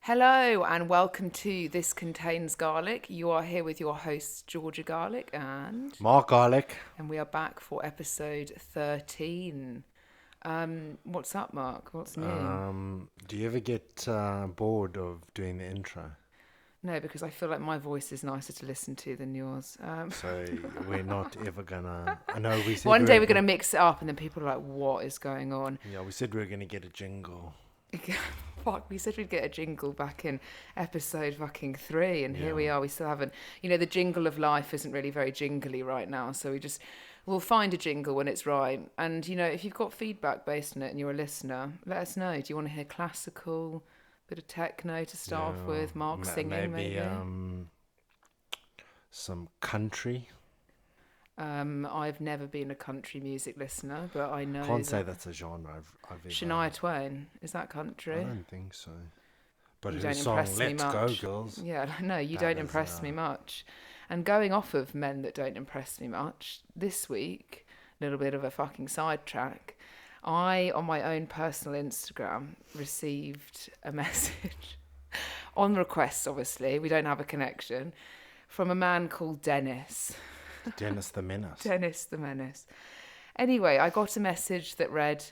Hello and welcome to This Contains Garlic. You are here with your hosts Georgia Garlic Mark Garlic. and we are back for episode 13. What's up, Mark? What's new? Do you ever get bored of doing the intro? No, because I feel like my voice is nicer to listen to than yours. So we're not ever gonna. I know we said One day we're going to mix it up and then people are like, what is going on? Yeah, we said we were gonna get a jingle. Fuck, we said we'd get a jingle back in episode fucking 3 and here we are, we still haven't. The jingle of life isn't really very jingly right now, so we'll find a jingle when it's right. And if you've got feedback based on it and you're a listener, let us know. Do you want to hear classical, bit of techno to start off with, Mark singing maybe? Some country. I've never been a country music listener, but I know Can't say that's a genre I've ever. Shania Twain, is that I country? don't think so. But You her don't song impress me "Let's Go much. Girls." Yeah, no, you That don't is, impress me much. And going off of men that don't impress me much, this week, a little bit of a fucking sidetrack, I, on my own personal Instagram, received a message, on request obviously, we don't have a connection, from a man called Dennis. Dennis the Menace. Dennis the Menace. Anyway, I got a message that read,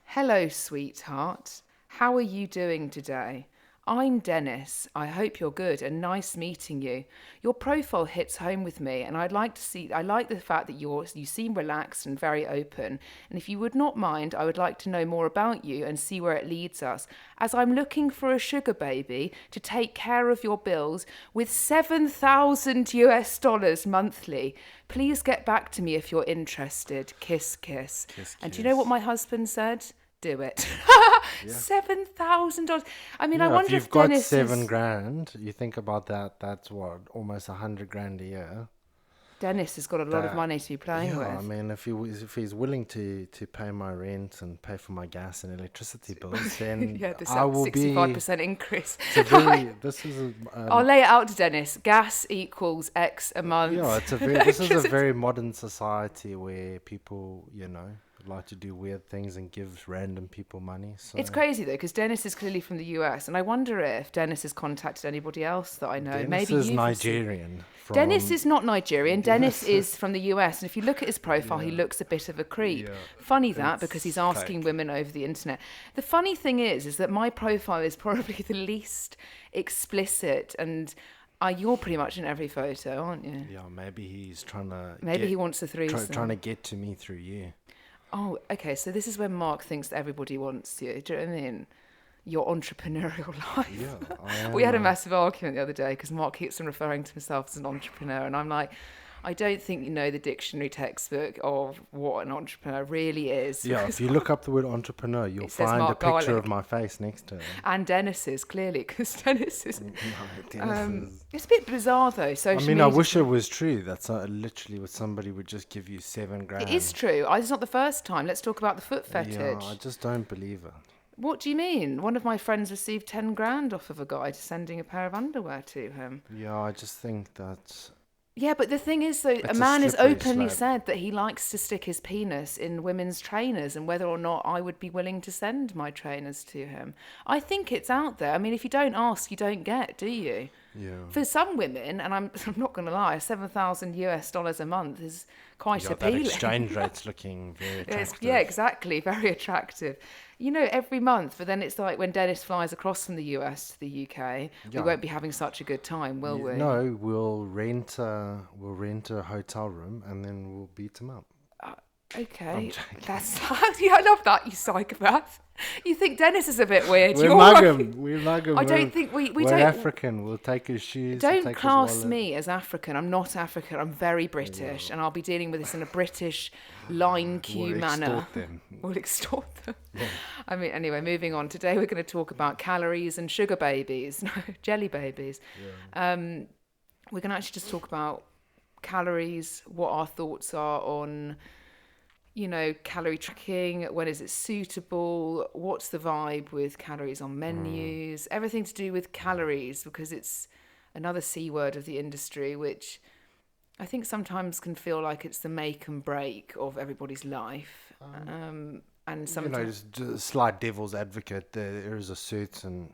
"Hello, sweetheart. How are you doing today? I'm Dennis. I hope you're good and nice meeting you. Your profile hits home with me and I like the fact that you seem relaxed and very open. And if you would not mind, I would like to know more about you and see where it leads us, as I'm looking for a sugar baby to take care of your bills with $7,000 monthly. Please get back to me if you're interested. Kiss, kiss." Kiss, And do you kiss. know what my husband said? Do it. $7,000. I mean, I Yeah, wonder if you've if got Dennis $7,000, you think about that. That's what, almost $100,000 a year. Dennis has got a lot of money to be playing Yeah, I with. mean, if he's willing to pay my rent and pay for my gas and electricity bills, then Yeah, this I will 65% increase. This is I'll lay it out to Dennis. Gas equals X a month. yeah, it's a very this is a very modern society where people like to do weird things and give random people money. So It's crazy though, because Dennis is clearly from the US, and I wonder if Dennis has contacted anybody else that I know. Dennis Maybe is you've Nigerian. Dennis is not Nigerian. Dennis is from the US, and if you look at his profile, he looks a bit of a creep. Yeah, Funny that, because he's asking fake. women over the internet. The funny thing is that my profile is probably the least explicit, and you're pretty much in every photo, aren't you? Yeah, maybe he's trying to. Maybe he wants a threesome. Trying to get to me through you. Oh, okay. So this is when Mark thinks that everybody wants you. Do you know what I mean? Your entrepreneurial life. Yeah, We had a massive argument the other day because Mark keeps on referring to himself as an entrepreneur, and I'm like, I don't think you know the dictionary textbook of what an entrepreneur really is. Yeah, if you look up the word entrepreneur, you'll It says find a Mark picture Garlic. of my face next to it. And Dennis's, clearly, because Dennis is... Dennis is- It's a bit bizarre, though. I Social mean, I media. wish it was true. That's literally what somebody would just give you $7,000. It is true. It's not the first time. Let's talk about the foot fetish. Yeah, I just don't believe it. What do you mean? One of my friends received 10 grand off of a guy sending a pair of underwear to him. Yeah, I just think that. Yeah, but the thing is, though, a It's a man has slippery openly slope. said that he likes to stick his penis in women's trainers, and whether or not I would be willing to send my trainers to him. I think it's out there. I mean, if you don't ask, you don't get, do you? Yeah. For some women, and I'm not going to lie, $7,000 a month is quite Yeah, that appealing. exchange rate's looking very attractive. Yeah, exactly. Very attractive. Every month, but then it's like when Dennis flies across from the US to the UK, we Yeah. won't be having such a good time, will we? No, we'll rent a hotel room and then we'll beat him up. Okay. That's yeah, I love that, you psychopath. You think Dennis is a bit weird. We You're mug right. him. We mug him. I don't think we We're don't African. We'll take his shoes. we'll don't take his class wallet. me as African. I'm not African. I'm very British, and I'll be dealing with this in a British line cue We'll manner. extort them. We'll extort them. I mean, anyway, moving on. Today we're going to talk about calories and sugar babies, no, jelly babies. We're going to actually just talk about calories, what our thoughts are on, calorie tracking, when is it suitable, what's the vibe with calories on menus, everything to do with calories, because it's another C word of the industry, which I think sometimes can feel like it's the make and break of everybody's life. And sometimes Just slight devil's advocate. There is a certain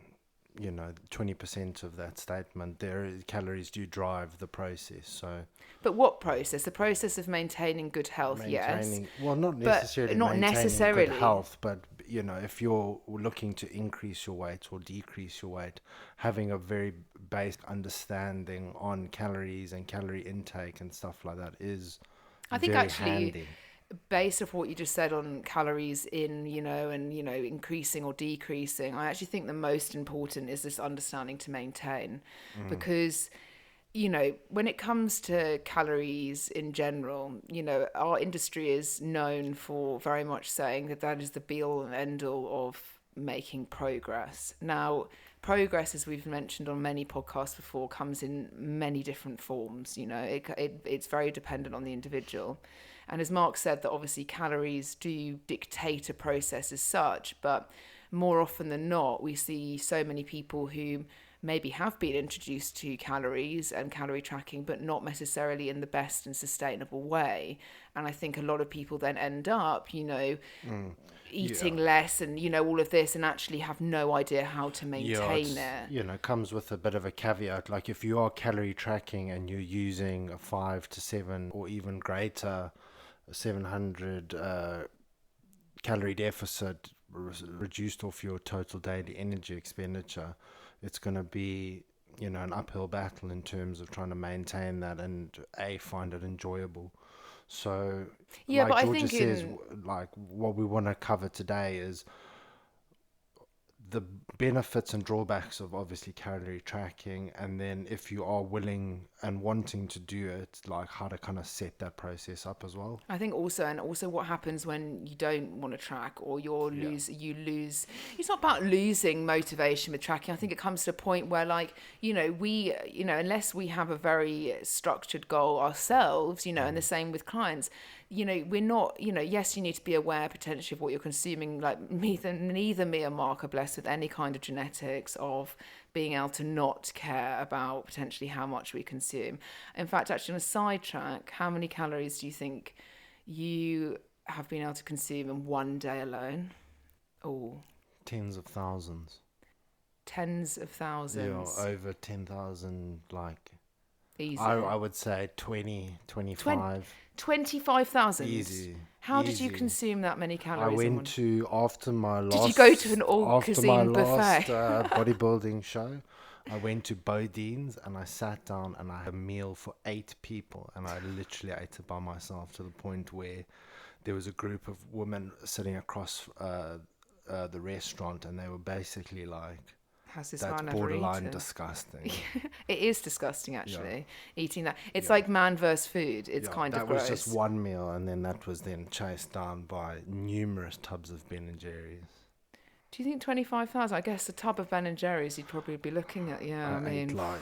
20% of that statement, calories do drive the process. So But what process? The process of maintaining good health, yes. not But necessarily not maintaining good necessarily. health, but if you're looking to increase your weight or decrease your weight, having a very basic understanding on calories and calorie intake and stuff like that is I think very actually, handy. based off what you just said on calories in, and, increasing or decreasing, I actually think the most important is this understanding to maintain. Because, when it comes to calories in general, our industry is known for very much saying that is the be all and end all of making progress. Now, progress, as we've mentioned on many podcasts before, comes in many different forms. It's very dependent on the individual. And as Mark said, that obviously calories do dictate a process as such, but more often than not, we see so many people who maybe have been introduced to calories and calorie tracking, but not necessarily in the best and sustainable way. And I think a lot of people then end up, eating less and, all of this, and actually have no idea how to maintain it. Comes with a bit of a caveat. Like if you are calorie tracking and you're using a 5 to 7 or even greater 700 calorie deficit reduced off your total daily energy expenditure, it's going to be an uphill battle in terms of trying to maintain that and find it enjoyable. So Yeah, but Georgia I think says, like what we want to cover today is the benefits and drawbacks of obviously calorie tracking, and then if you are willing and wanting to do it, like how to kind of set that process up as well. I think also what happens when you don't want to track, or you lose. It's not about losing motivation with tracking. I think it comes to a point where, unless we have a very structured goal ourselves, and the same with clients, we're not, yes, you need to be aware potentially of what you're consuming. Like neither me or Mark are blessed with any kind of genetics of being able to not care about potentially how much we consume. In fact, actually, on a sidetrack, how many calories do you think you have been able to consume in one day alone? Oh, Tens of thousands. tens of thousands. Yeah, over 10,000, like Easy. I would say 20, 25. 25,000. Easy. How did you consume that many calories? I went to after my last. Did you go to an all-cuisine buffet? Bodybuilding show. I went to Bodine's and I sat down and I had a meal for 8 people, and I literally ate it by myself to the point where there was a group of women sitting across the restaurant, and they were basically like, Has this that's man ever borderline eaten? disgusting. It is disgusting, actually, eating that. It's like man versus food. It's kind of gross. That was just one meal, and then that was then chased down by numerous tubs of Ben and Jerry's. Do you think 25,000? I guess a tub of Ben and Jerry's you'd probably be looking at. Yeah, I ate mean, like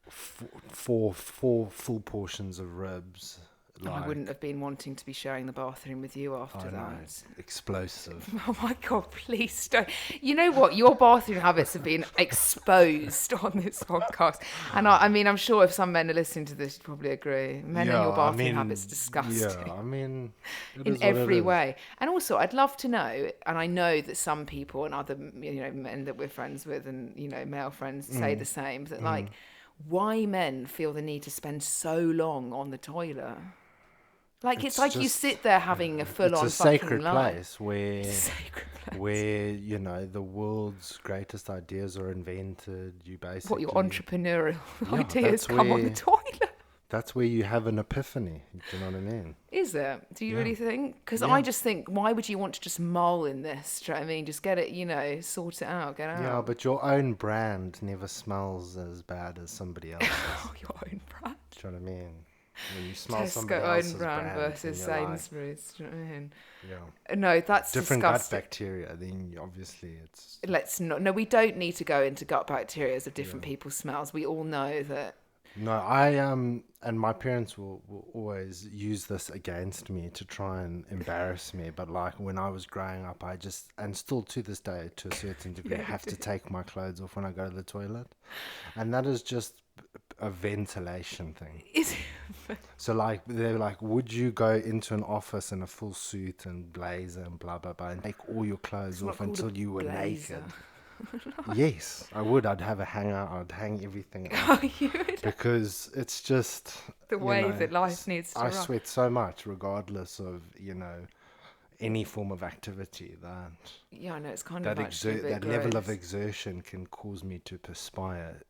four full portions of ribs. I wouldn't have been wanting to be sharing the bathroom with you after that. Know, it's explosive. Oh my God, please don't. You know what? Your bathroom habits have been exposed on this podcast. And I mean, I'm sure if some men are listening to this, you'd probably agree. Men and your bathroom habits, disgusting. Yeah, I mean, in every way. And also, I'd love to know, and I know that some people and other, men that we're friends with and, male friends say the same, that like, why men feel the need to spend so long on the toilet. Like it's like you sit there having a full-on fucking life. Where the world's greatest ideas are invented. You basically your entrepreneurial ideas come on the toilet. That's where you have an epiphany. Do you know what I mean? Is it? Do you really think? Because I just think, why would you want to just mull in this? Do you know what I mean? Just get it, sort it out, get out. Yeah, but your own brand never smells as bad as somebody else's. Your own brand. Do you know what I mean? When you smell Tesco somebody else's own brand versus like, Sainsbury's. Do you know what I mean? Yeah. No, that's different disgusting. gut bacteria. Then obviously it's. Let's not. No, we don't need to go into gut bacteria of different people's smells. We all know that. No, and my parents will always use this against me to try and embarrass me. But like when I was growing up, I just, and still to this day, to a certain degree, have to take my clothes off when I go to the toilet, and that is just a ventilation thing. So like they're like, would you go into an office in a full suit and blazer and blah blah blah and take all your clothes off until you were naked? Yes, I would. I'd have a hanger. I'd hang everything Oh, up you would. because it's just, The way that life needs to I run. sweat so much, regardless of any form of activity Yeah, I know it's kind of actually a bit that level of gross. exertion can cause me to perspire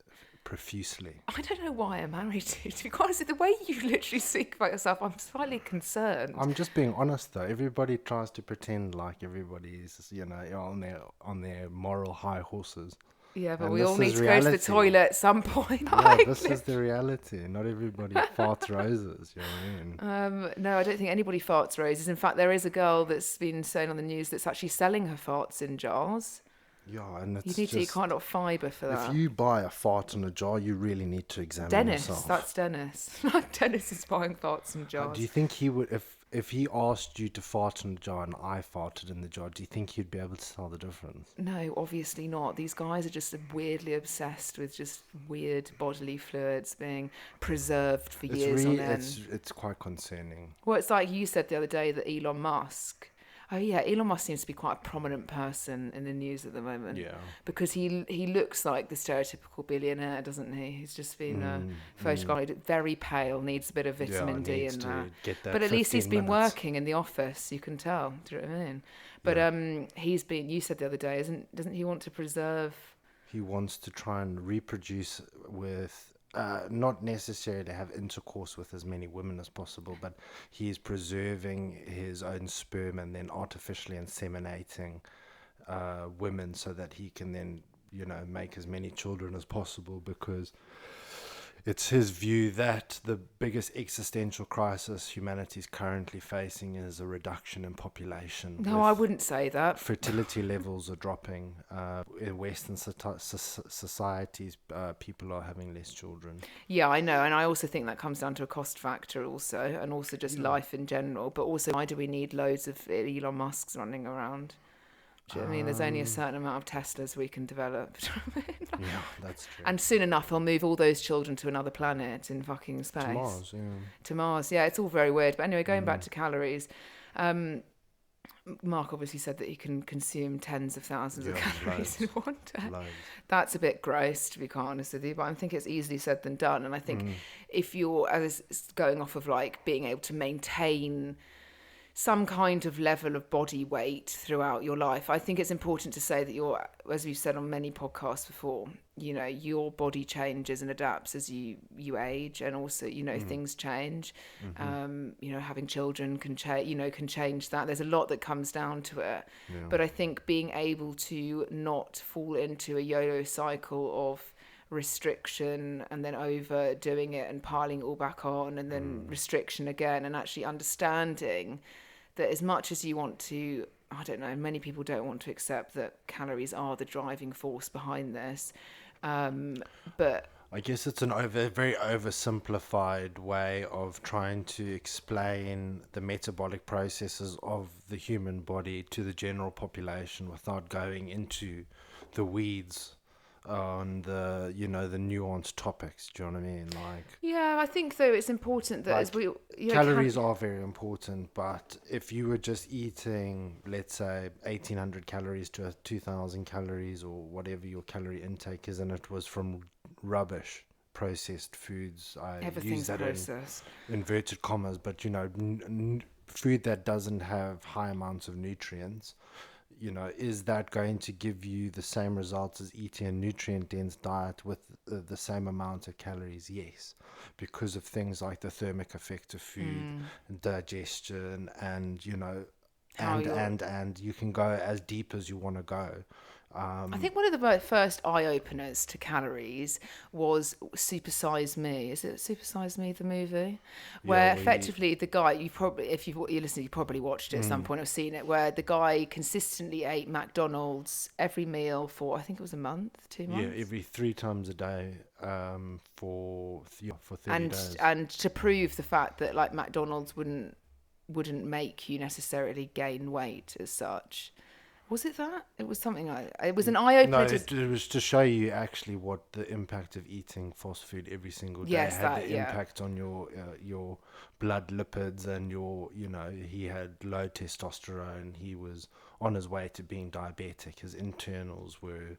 profusely. I don't know why I'm married to. To be quite honest, the way you literally speak about yourself, I'm slightly concerned. I'm just being honest, though. Everybody tries to pretend like everybody's, on their moral high horses, Yeah, but and we all this need is to go to the reality. toilet at some point. Yeah, Like, this is the reality. Not everybody farts roses. You know what I mean? no, I don't think anybody farts roses. In fact, there is a girl that's been shown on the news that's actually selling her farts in jars. Yeah, and You it's need to eat just quite a lot of fibre for if that. you buy a fart in a jar, you really need to examine Dennis, yourself. that's Dennis. Dennis is buying farts in jars. Do you think he would, if he asked you to fart in a jar and I farted in the jar, do you think you'd be able to tell the difference? No, obviously not. These guys are just weirdly obsessed with just weird bodily fluids being preserved for years on end. It's quite concerning. Well, it's like you said the other day that Elon Musk. Oh yeah, Elon Musk seems to be quite a prominent person in the news at the moment. Yeah. Because he looks like the stereotypical billionaire, doesn't he? He's just been photographed very pale, needs a bit of vitamin D needs in to that. get that But at least he's 15 been minutes. working in the office, you can tell. Do you know what I mean? But he's been. You said the other day, doesn't he want to preserve? He wants to try and reproduce with, not necessarily have intercourse with as many women as possible, but he is preserving his own sperm and then artificially inseminating women so that he can then, make as many children as possible, because it's his view that the biggest existential crisis humanity is currently facing is a reduction in population. No, I wouldn't say that. Fertility levels are dropping. In Western societies, people are having less children. Yeah, I know, and I also think that comes down to a cost factor also, and also just life in general. But also, why do we need loads of Elon Musks running around? Do you know what I mean? There's only a certain amount of Teslas we can develop. Do you know what I mean? Yeah, that's true. And soon enough, he'll move all those children to another planet in fucking space. To Mars, yeah. To Mars, yeah. It's all very weird. But anyway, going back to calories, Mark obviously said that he can consume tens of thousands of calories in one day. Loads. That's a bit gross, to be quite honest with you, but I think it's easily said than done. And I think if you're as going off of like being able to maintain some kind of level of body weight throughout your life, I think it's important to say that you're, as we've said on many podcasts before, your body changes and adapts as you age, and also things change. Having children can change that. There's a lot that comes down to it. But I think being able to not fall into a yo-yo cycle of restriction and then overdoing it and piling it all back on and then restriction again, and actually understanding that as much as you want to, I don't know, many people don't want to accept that calories are the driving force behind this, but I guess it's very oversimplified way of trying to explain the metabolic processes of the human body to the general population without going into the weeds on the the nuanced topics. Do you know what I mean? Like, yeah, I think though it's important that as we calories are very important, but if you were just eating, let's say, 1,800 calories to 2,000 calories or whatever your calorie intake is, and it was from rubbish processed foods, I use that processed. in inverted commas, but food that doesn't have high amounts of nutrients, is that going to give you the same results as eating a nutrient-dense diet with the same amount of calories? Yes, because of things like the thermic effect of food and digestion, and and you can go as deep as you want to go. I think one of the first eye-openers to calories was Super Size Me. Is it Super Size Me, the movie? Where effectively the guy, if you listen, you probably watched it at some point or seen it, where the guy consistently ate McDonald's every meal for, I think it was a month, 2 months? Yeah, every 3 times a day for 30 days. And to prove the fact that like McDonald's wouldn't make you necessarily gain weight as such. Was it that? It was something it was an eye-opener. No, it was to show you actually what the impact of eating fast food every single day had impact on your blood lipids and he had low testosterone. He was on his way to being diabetic. His internals were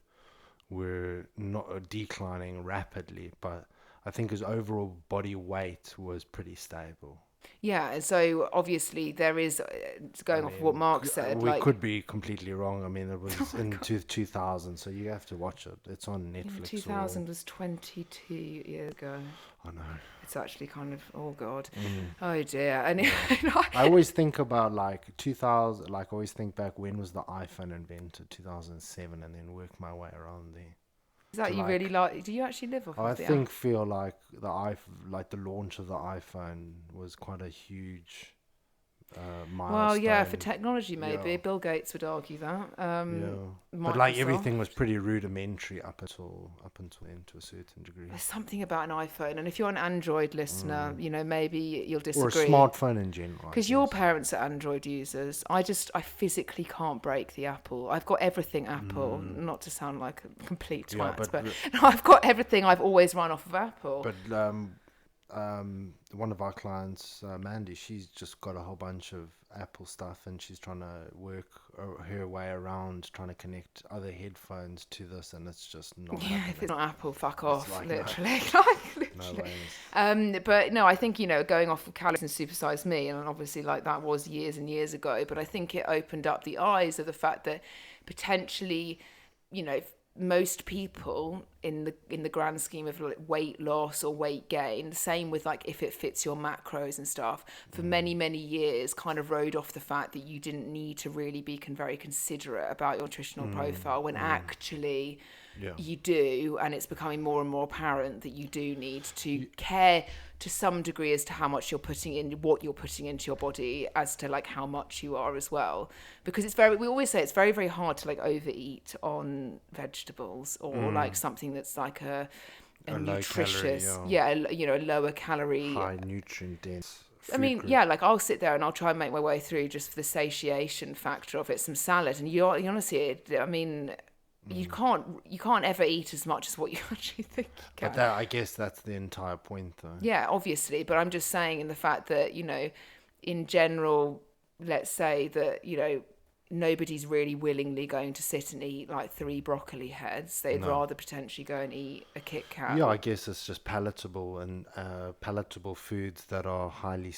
were not declining rapidly, but I think his overall body weight was pretty stable. Yeah, so obviously there is, going off of what Mark said, we like, could be completely wrong. I mean, it was oh my in God. 2000, so you have to watch it. It's on You know, Netflix 2000 was 22 years ago. I know. It's actually kind of, oh God. Mm. Oh dear. And I always think about like 2000, like I always think back when was the iPhone invented, 2007, and then work my way around there. is that To you really like, do you actually live off I of the think feel like like the launch of the iPhone was quite a huge milestone. Well, yeah, for technology maybe. Yeah. Bill Gates would argue that. Yeah, but like Microsoft. everything was pretty rudimentary up until then to a certain degree. There's something about an iPhone, and if you're an Android listener, you know, maybe you'll Or a disagree. smartphone in general. I Because your guess. parents are Android users. I physically can't break the Apple. I've got everything Apple, not to sound like a complete Yeah, twat, but no, I've got everything. I've always run off of Apple. But one of our clients, Mandy, she's just got a whole bunch of Apple stuff, and she's trying to work her way around trying to connect other headphones to this, and it's just not. Yeah, happening. if it's not Apple, fuck off, like, literally. No literally. ways. But no, I think, you know, going off of calories and supersize me, and obviously like that was years and years ago, but I think it opened up the eyes of the fact that potentially, you know, most people in the grand scheme of like weight loss or weight gain, the same with like if it fits your macros and stuff, for many years kind of rode off the fact that you didn't need to really be very considerate about your nutritional profile, when actually you do, and it's becoming more and more apparent that you do need to care to some degree as to how much you're putting in, what you're putting into your body, as to like how much you are as well, because we always say it's very hard to like overeat on vegetables or like something that's like a nutritious low calorie, you know, a lower calorie, high nutrient dense. I mean, yeah, like I'll sit there and I'll try and make my way through just for the satiation factor of it, some salad, and you honestly, I mean, you can't ever eat as much as what you actually think you can. But I guess that's the entire point, though. Yeah, obviously, but I'm just saying in the fact that, you know, in general, let's say that, you know, nobody's really willingly going to sit and eat like 3 broccoli heads. They'd rather potentially go and eat a Kit Kat. Yeah, I guess it's just palatable and palatable foods that are highly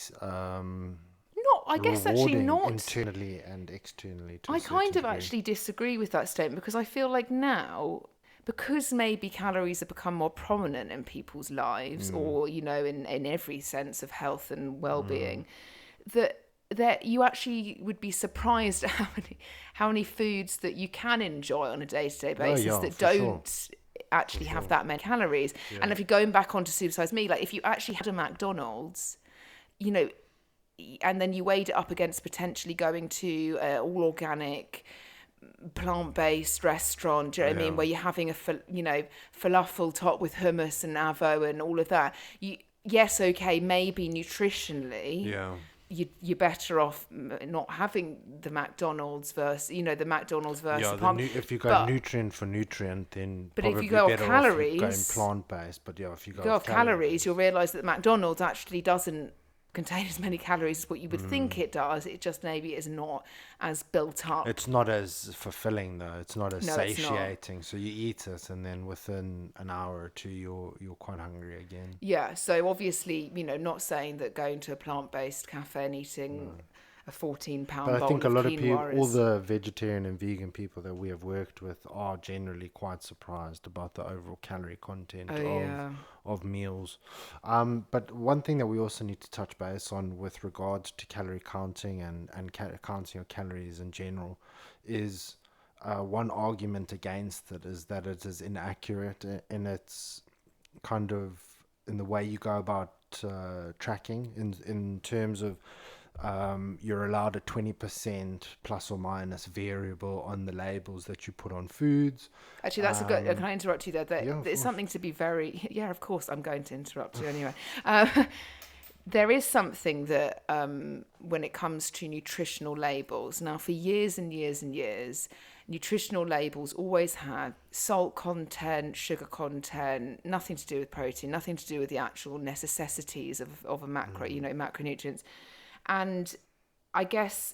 I guess actually rewarding not. internally and externally. To I a certain kind of degree. actually disagree with that statement, because I feel like now, because maybe calories have become more prominent in people's lives, or, you know, in every sense of health and well-being, that you actually would be surprised at how many foods that you can enjoy on a day-to-day basis that don't actually have that many calories. Yeah. And if you're going back onto Supersize Me, like if you actually had a McDonald's, you know, and then you weighed it up against potentially going to all organic, plant-based restaurant, do you know what I mean, where you're having a falafel top with hummus and avo and all of that, yes, okay, maybe nutritionally, you're better off not having the McDonald's versus, you know, the McDonald's versus if you go nutrient for nutrient, then but probably if you go better off calories, going plant-based. But yeah, if you go off calories, you'll realise that McDonald's actually doesn't contain as many calories as what you would think it does. It just maybe is not as built up. It's not as fulfilling though. It's not as satiating. Not. So you eat it, and then within an hour or two, you're quite hungry again. Yeah. So obviously, you know, not saying that going to a plant-based cafe and eating a 14-pound bowl But I think a lot of people, all is... the vegetarian and vegan people that we have worked with, are generally quite surprised about the overall calorie content of meals. But one thing that we also need to touch base on with regards to calorie counting and counting your calories in general is one argument against it is that it is inaccurate in its kind of in the way you go about tracking in terms of you're allowed a 20% plus or minus variable on the labels that you put on foods. Actually, that's a good... Can I interrupt you there? There's something to be very... Yeah, of course, I'm going to interrupt you anyway. There is something that, when it comes to nutritional labels, now for years and years and years, nutritional labels always had salt content, sugar content, nothing to do with protein, nothing to do with the actual necessities of a macro, you know, macronutrients. And I guess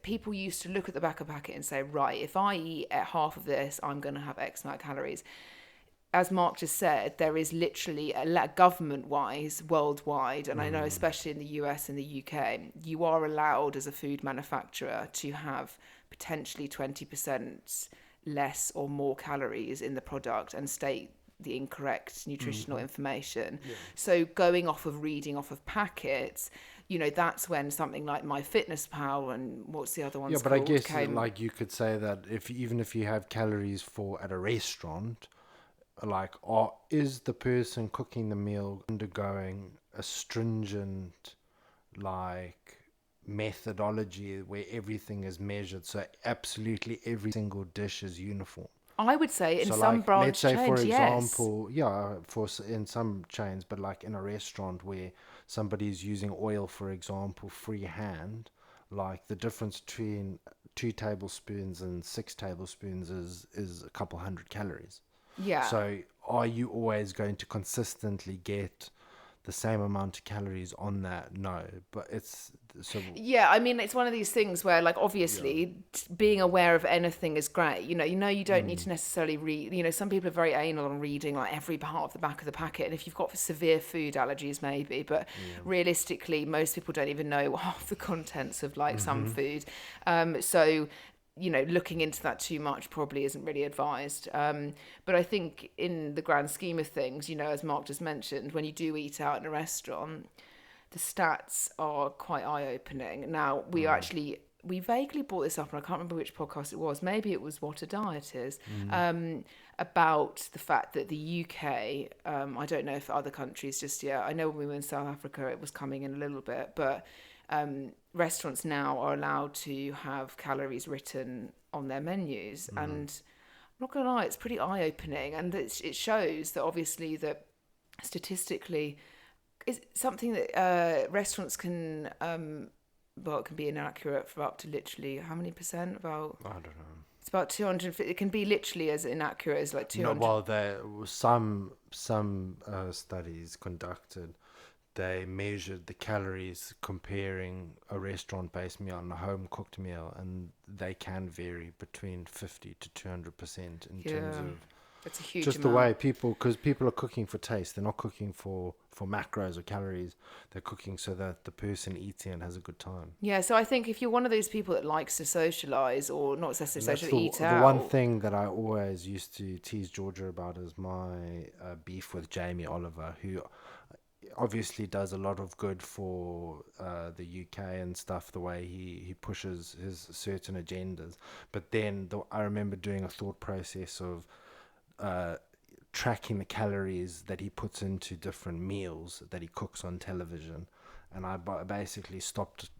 people used to look at the back of the packet and say, right, if I eat half of this, I'm going to have X amount of calories. As Mark just said, there is literally government-wise, worldwide, and I know especially in the US and the UK, you are allowed as a food manufacturer to have potentially 20% less or more calories in the product and state the incorrect nutritional information. Yeah. So going off of reading off of packets, that's when something like MyFitnessPal and what's the other one? Yeah, but I guess like you could say that even if you have calories at a restaurant, like, is the person cooking the meal undergoing a stringent, like, methodology where everything is measured, so absolutely every single dish is uniform? I would say in So, some like, branch let's say, chains, for yes. example, in some chains, but like in a restaurant where somebody's using oil, for example, freehand, like the difference between 2 tablespoons and 6 tablespoons is a couple hundred calories. Yeah. So are you always going to consistently get the same amount of calories on that? No, but it's so. Yeah, I mean, it's one of these things where, like, obviously, being aware of anything is great. You don't need to necessarily read. Some people are very anal on reading like every part of the back of the packet, and if you've got severe food allergies, maybe. But realistically, most people don't even know half the contents of like some food. So looking into that too much probably isn't really advised. But I think in the grand scheme of things, as Mark just mentioned, when you do eat out in a restaurant, the stats are quite eye-opening. Now, we vaguely brought this up, and I can't remember which podcast it was. Maybe it was What a Diet Is, about the fact that the UK, I don't know if other countries just yet. I know when we were in South Africa, it was coming in a little bit, but restaurants now are allowed to have calories written on their menus. And I'm not going to lie, it's pretty eye-opening. And it shows that obviously that statistically, it's something that restaurants can, it can be inaccurate for up to literally, how many percent? About, I don't know. It's about 250. It can be literally as inaccurate as like 200. No, well, there was some studies conducted. They measured the calories comparing a restaurant-based meal and a home-cooked meal, and they can vary between 50 to 200% in terms of it's a huge just amount. the way because people are cooking for taste. They're not cooking for macros or calories. They're cooking so that the person eating it has a good time. Yeah, so I think if you're one of those people that likes to socialise, or not necessarily socially, eat out. The one thing that I always used to tease Georgia about is my beef with Jamie Oliver, who obviously does a lot of good for the UK and stuff, the way he pushes his certain agendas. But then I remember doing a thought process of tracking the calories that he puts into different meals that he cooks on television, and I basically stopped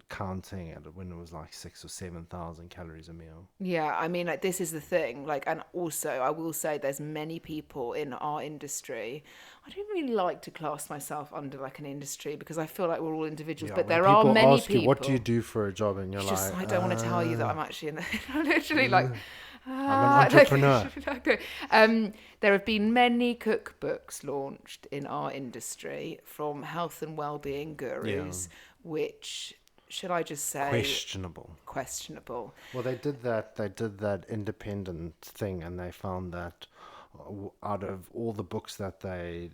counting it when it was like 6,000 or 7,000 calories a meal. Yeah, I mean, like, this is the thing. Like, and also, I will say, there's many people in our industry. I don't really like to class myself under like an industry because I feel like we're all individuals. Yeah, but when there are many ask people. You, what do you do for a job? And you're just, like, I don't want to tell you that I'm actually in the. Literally, like. I'm an entrepreneur. There have been many cookbooks launched in our industry from health and well-being gurus, which, should I just say, questionable. Well, they did that independent thing, and they found that out of all the books that they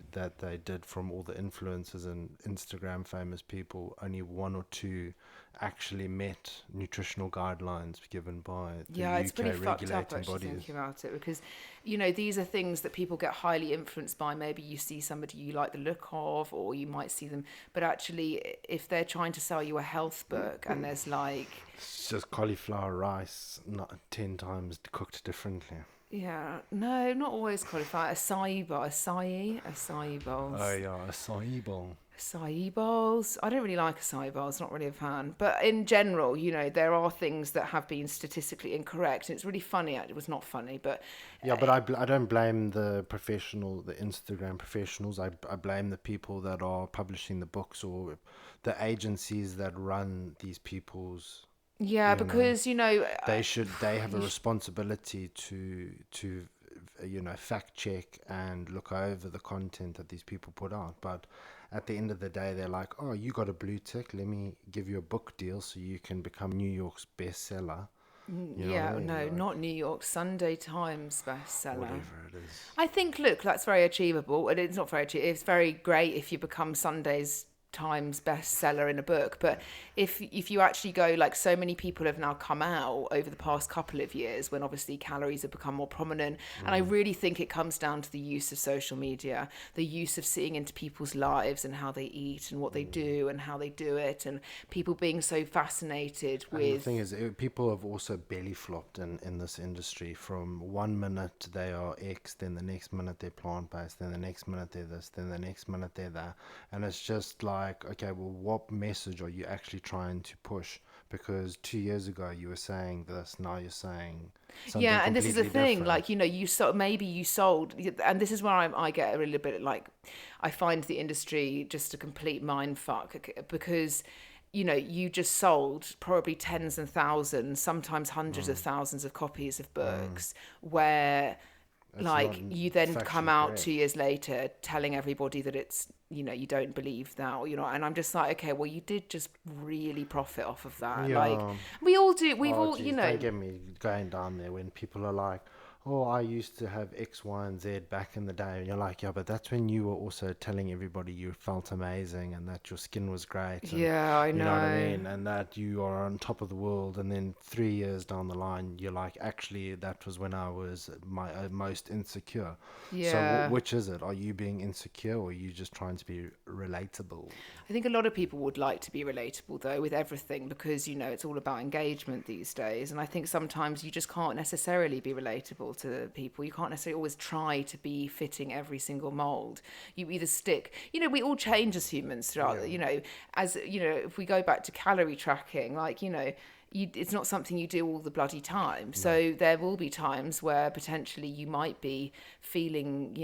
did from all the influencers and Instagram famous people, only one or two actually met nutritional guidelines given by the it's UK pretty fucked up regulating actually bodies. Thinking about it, because these are things that people get highly influenced by. Maybe you see somebody you like the look of, or you might see them, but actually if they're trying to sell you a health book and there's like, it's just cauliflower rice, not 10 times cooked differently. Yeah, no, not always cauliflower. Acai bowls. Oh yeah, acai bowl. Acai bowls. I don't really like acai bowls. Not really a fan. But in general, there are things that have been statistically incorrect, and it's really funny. It was not funny, but yeah. But I don't blame the Instagram professionals. I blame the people that are publishing the books or the agencies that run these people's. Yeah, because they have a responsibility to fact check and look over the content that these people put out. But at the end of the day, they're like, oh, you got a blue tick, let me give you a book deal so you can become New York's bestseller. You know what I Yeah, mean? no, Like, not New York, Sunday Times bestseller. whatever it is. I think, look, that's very achievable. And it's not very achievable. It's very great if you become Sunday's Times bestseller in a book. But if you actually go, like, so many people have now come out over the past couple of years when obviously calories have become more prominent. And I really think it comes down to the use of social media, the use of seeing into people's lives and how they eat and what they do and how they do it, and people being so fascinated And the with. thing is, people have also belly flopped in this industry. From 1 minute they are X, then the next minute they're plant based, then the next minute they're this, then the next minute they're that. And it's just like, okay, well, what message are you actually trying to push? Because 2 years ago you were saying this, now you're saying something Yeah, and this is the completely thing, different. like, you sold, maybe you sold, and this is where I get a little bit like, I find the industry just a complete mind fuck, because you just sold probably tens and thousands, sometimes hundreds of thousands of copies of books, where It's not like you then come factually out correct. 2 years later telling everybody that it's you don't believe that, or and I'm just like, okay, well, you did just really profit off of that. Like, Yeah. we all do, we've Oh, all, geez, don't get me going down there when people are like, oh, I used to have X, Y, and Z back in the day. And you're like, yeah, but that's when you were also telling everybody you felt amazing and that your skin was great. And yeah, I you know what I know. mean? And that you are on top of the world. And then 3 years down the line, you're like, actually, that was when I was my most insecure. So Yeah. which is it? Are you being insecure or are you just trying to be relatable? I think a lot of people would like to be relatable, though, with everything, because it's all about engagement these days. And I think sometimes you just can't necessarily be relatable to people. You can't necessarily always try to be fitting every single mold. You either stick, we all change as humans throughout, if we go back to calorie tracking, like, it's not something you do all the bloody time. So there will be times where potentially you might be feeling,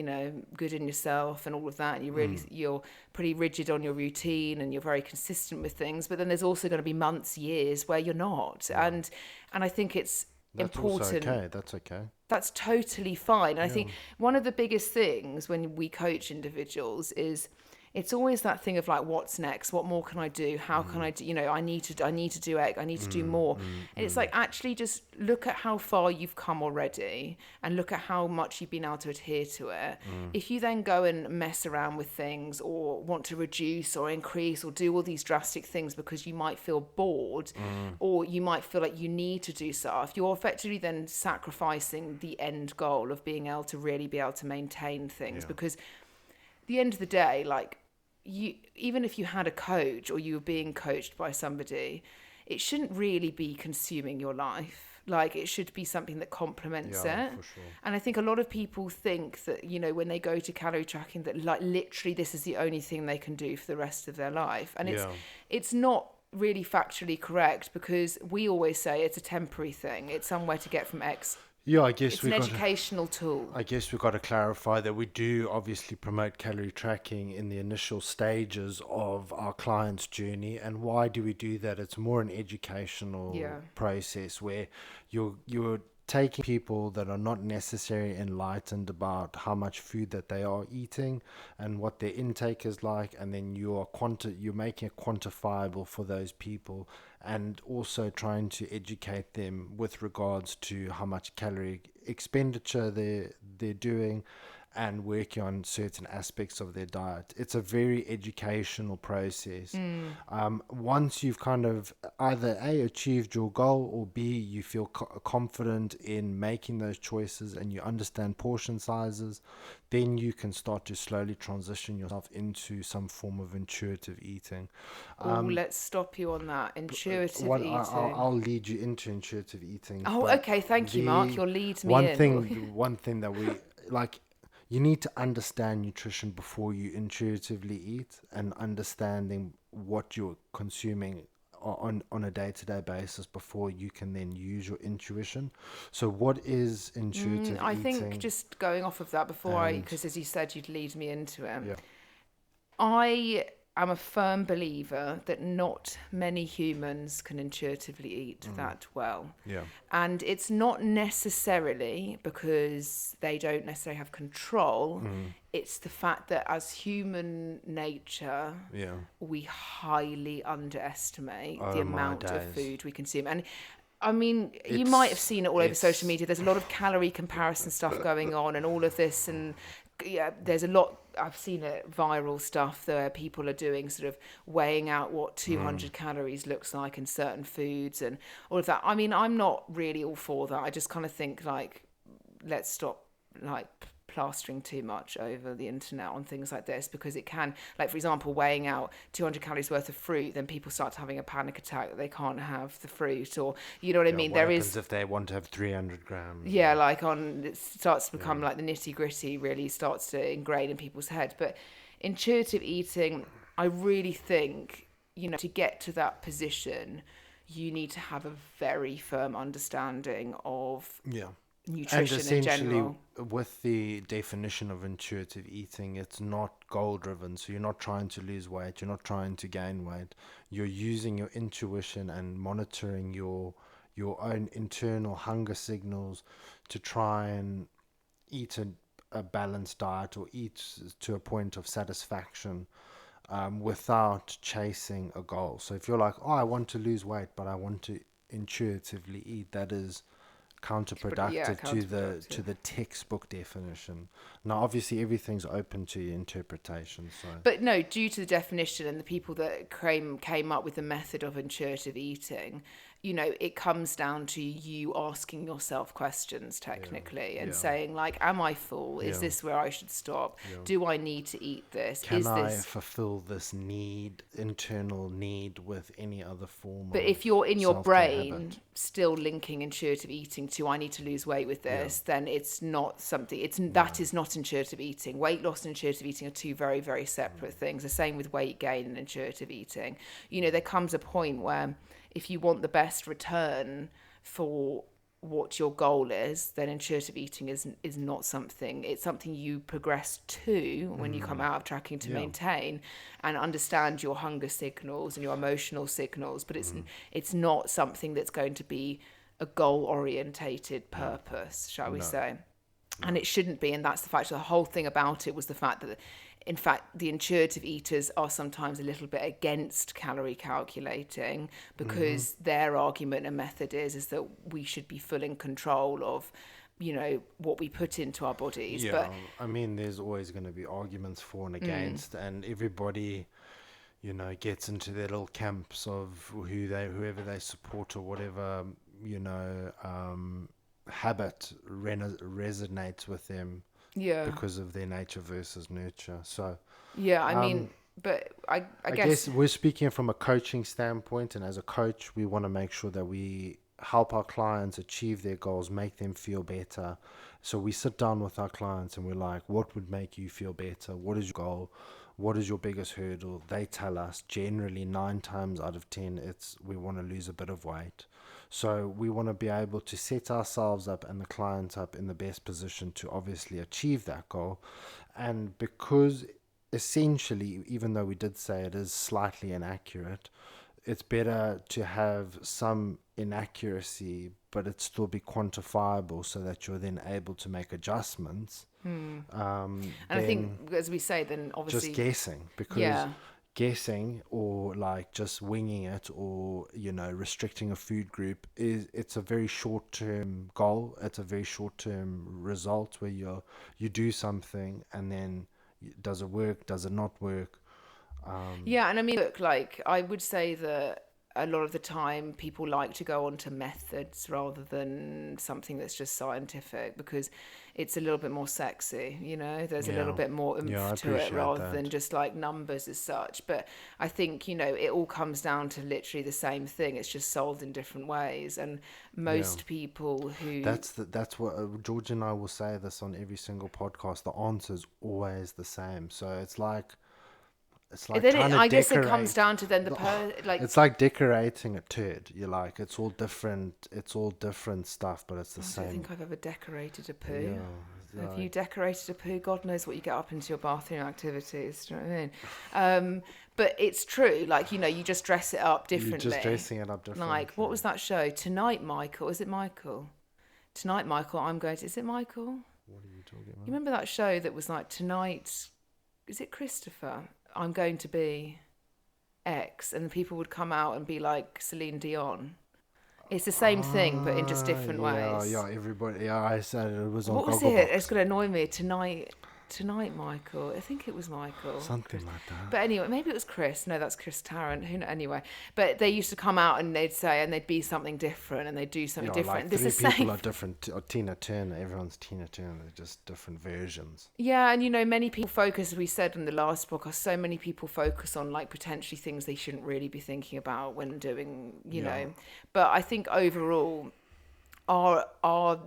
good in yourself and all of that. And you're pretty rigid on your routine and you're very consistent with things. But then there's also going to be months, years where you're not. And I think it's That's also important. okay. That's okay. That's totally fine. And I think one of the biggest things when we coach individuals is, it's always that thing of like, what's next? What more can I do? How can I do? I need to do X. I need to do more. And it's like, actually just look at how far you've come already and look at how much you've been able to adhere to it. If you then go and mess around with things or want to reduce or increase or do all these drastic things because you might feel bored or you might feel like you need to do stuff, you're effectively then sacrificing the end goal of being able to really be able to maintain things. Because at the end of the day, like, even if you had a coach or you were being coached by somebody, it shouldn't really be consuming your life. Like, it should be something that complements it. For sure. And I think a lot of people think that, when they go to calorie tracking, that like literally this is the only thing they can do for the rest of their life. And it's not really factually correct, because we always say it's a temporary thing. It's somewhere to get from X. Yeah, I guess It's an educational tool. I guess we've got to clarify that we do obviously promote calorie tracking in the initial stages of our client's journey. And why do we do that? It's more an educational process where you're taking people that are not necessarily enlightened about how much food that they are eating and what their intake is like, and then you're making it quantifiable for those people, and also trying to educate them with regards to how much calorie expenditure they're doing and working on certain aspects of their diet. It's a very educational process. Once you've kind of either A, achieved your goal, or B, you feel confident in making those choices and you understand portion sizes, then you can start to slowly transition yourself into some form of intuitive eating. Let's stop you on that. Intuitive eating. I'll lead you into intuitive eating. Oh, but okay. Thank you, Mark. You'll lead me one in. one thing that we like, you need to understand nutrition before you intuitively eat, and understanding what you're consuming on a day-to-day basis before you can then use your intuition. So what is intuitive I eating? think just going off of that before because as you said, you'd lead me into it. Yeah. I am a firm believer that not many humans can intuitively eat that well. Yeah. And it's not necessarily because they don't necessarily have control. It's the fact that as human nature, Yeah. we highly underestimate the Oh my amount of days. food we consume. And I mean, you might have seen it all over social it's media. There's a lot of calorie comparison stuff going on and all of this. And yeah, there's a lot, I've seen it, viral stuff where people are doing sort of weighing out what 200 calories looks like in certain foods and all of that. I mean, I'm not really all for that. I just kind of think like, let's stop like plastering too much over the internet on things like this, because it can, like for example, weighing out 200 calories worth of fruit, then people start having a panic attack that they can't have the fruit, or you know what I mean. What happens if they want to have 300 grams? Yeah, like it starts to become like the nitty gritty really starts to ingrain in people's head. But intuitive eating, I really think, you know, to get to that position, you need to have a very firm understanding of Yeah. nutrition And in essentially, general. with the definition of intuitive eating, it's not goal driven. So you're not trying to lose weight, you're not trying to gain weight. You're using your intuition and monitoring your own internal hunger signals to try and eat a balanced diet or eat to a point of satisfaction, without chasing a goal. So if you're like, oh, I want to lose weight, but I want to intuitively eat, that is counterproductive to the textbook definition. Now, obviously, everything's open to your interpretation. So, But no, due to the definition and the people that came up with the method of intuitive eating, you know, it comes down to you asking yourself questions technically and saying like, am I full? Is this where I should stop? Do I need to eat this? can I fulfill this internal need with any other form But of if you're in your self-care brain habit? still linking intuitive eating to I need to lose weight with this, then it's not something. That is not intuitive eating. Weight loss and intuitive eating are two very, very separate things. The same with weight gain and intuitive eating. You know, there comes a point where if you want the best return for what your goal is, then intuitive eating is not something. It's something you progress to when you come out of tracking to maintain and understand your hunger signals and your emotional signals. But it's not something that's going to be a goal orientated purpose, shall we say? And it shouldn't be. And that's the fact. The whole thing about it was the fact that, in fact, the intuitive eaters are sometimes a little bit against calorie calculating because their argument and method is that we should be full in control of, you know, what we put into our bodies. Yeah, But I mean, there's always going to be arguments for and against, and everybody, you know, gets into their little camps of whoever they support or whatever, you know, habit resonates with them yeah, because of their nature versus nurture. So yeah, I mean, but I I guess guess we're speaking from a coaching standpoint, and as a coach, we want to make sure that we help our clients achieve their goals, make them feel better. So we sit down with our clients and we're like, what would make you feel better? What is your goal? What is your biggest hurdle? They tell us generally 9 times out of 10, it's we want to lose a bit of weight. So we want to be able to set ourselves up and the clients up in the best position to obviously achieve that goal. And because essentially, even though we did say it is slightly inaccurate, it's better to have some inaccuracy, but it still be quantifiable so that you're then able to make adjustments. and I think, as we say, then obviously Just guessing, because guessing or like just winging it or, you know, restricting a food group it's a very short-term goal. It's a very short-term result where you do something and then does it work, does it not work? Yeah, and I mean, look, like I would say that a lot of the time people like to go on to methods rather than something that's just scientific because it's a little bit more sexy, you know, there's a little bit more oomph I to it appreciate rather that. than just like numbers as such. But I think, you know, it all comes down to literally the same thing. It's just solved in different ways. And most people who... That's what George and I will say this on every single podcast. The answer is always the same. So it's like then trying to I guess it decorate. comes down to then like It's like decorating a turd. You're like, it's all different stuff, but it's the I same. don't think I've ever decorated a poo. Yeah, Have you decorated a poo? God knows what you get up into your bathroom activities. Do you know what I mean? But it's true. Like, you just dress it up differently. You're just dressing it up differently. Like, what was that show? Tonight, Michael. Is it Michael? Tonight, Michael, I'm going to... Is it Michael? What are you talking about? You remember that show that was like, tonight... Is it Christopher? I'm going to be X. And people would come out and be like Celine Dion. It's the same thing, but in just different ways. Yeah, everybody. Yeah, I said it was on What was Gogglebox. it? It's going to annoy me. Tonight, Michael. I think it was Michael. Something like that. But anyway, maybe it was Chris. No, that's Chris Tarrant. Anyway, but they used to come out and they'd say, and they'd be something different, and they'd do something different. Like this three is people are different. Or Tina Turner. Everyone's Tina Turner. They're just different versions. Yeah, and many people focus, as we said in the last podcast, so many people focus on like potentially things they shouldn't really be thinking about when doing, you know. But I think overall, our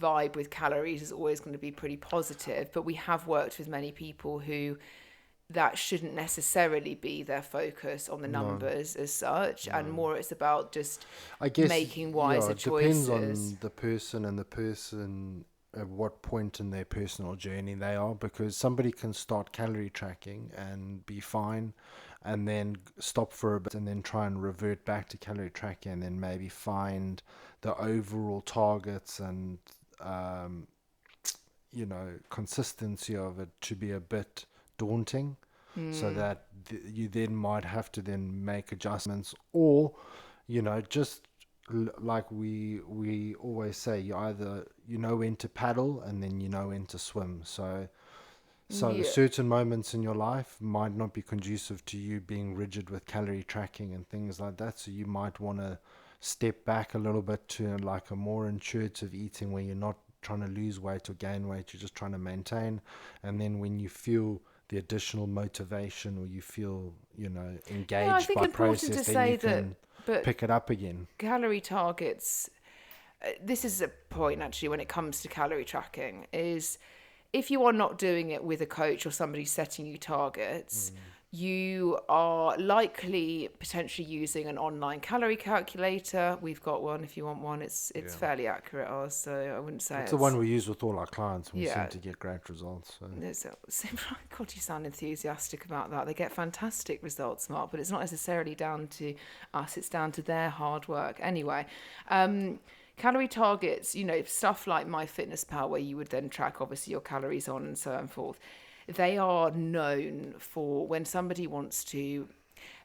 vibe with calories is always going to be pretty positive, but we have worked with many people who that shouldn't necessarily be their focus on the numbers as such, and more it's about just, I guess, making wiser choices. It depends on the person and the person at what point in their personal journey they are, because somebody can start calorie tracking and be fine and then stop for a bit and then try and revert back to calorie tracking and then maybe find the overall targets and consistency of it to be a bit daunting, so that you then might have to then make adjustments, or just like we always say, you either when to paddle and then when to swim. So certain moments in your life might not be conducive to you being rigid with calorie tracking and things like that, so you might want to step back a little bit to like a more intuitive eating where you're not trying to lose weight or gain weight, you're just trying to maintain. And then when you feel the additional motivation or you feel engaged by process, then you can pick it up again. Calorie targets, this is a point actually when it comes to calorie tracking, is if you are not doing it with a coach or somebody setting you targets, you are likely potentially using an online calorie calculator. We've got one if you want one. It's fairly accurate, ours, so I wouldn't say it's the one we use with all our clients. We seem to get great results. So. God, you sound enthusiastic about that. They get fantastic results, Mark, but it's not necessarily down to us. It's down to their hard work. Anyway, calorie targets, stuff like MyFitnessPal, where you would then track obviously your calories on and so on and forth. They are known for when somebody wants to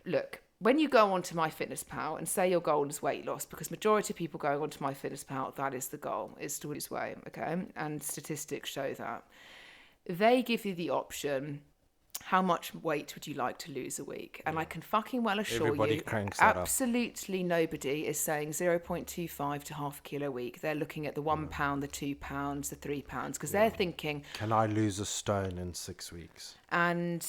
look. When you go onto MyFitnessPal and say your goal is weight loss, because majority of people going onto MyFitnessPal, that is the goal, is to lose weight, okay? And statistics show that. They give you the option, how much weight would you like to lose a week? And I can fucking well assure you, absolutely nobody is saying 0.25 to half a kilo a week. They're looking at the 1 pound, the 2 pounds, the 3 pounds, because they're thinking, can I lose a stone in 6 weeks? And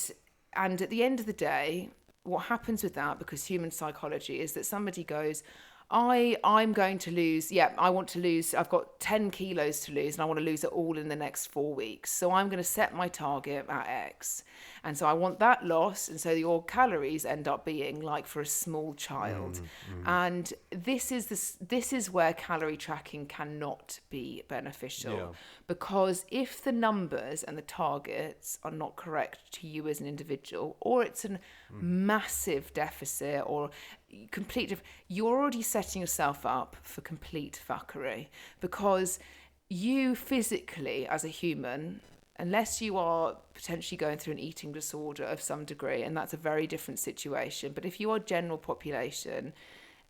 at the end of the day, what happens with that, because human psychology, is that somebody goes, I'm going to lose, I want to lose, I've got 10 kilos to lose and I want to lose it all in the next 4 weeks. So I'm going to set my target at X. And so I want that loss. And so your calories end up being like for a small child. And this is where calorie tracking cannot be beneficial. Because if the numbers and the targets are not correct to you as an individual, or it's a massive deficit or you're already setting yourself up for complete fuckery, because you physically as a human, unless you are potentially going through an eating disorder of some degree, and that's a very different situation, but if you are general population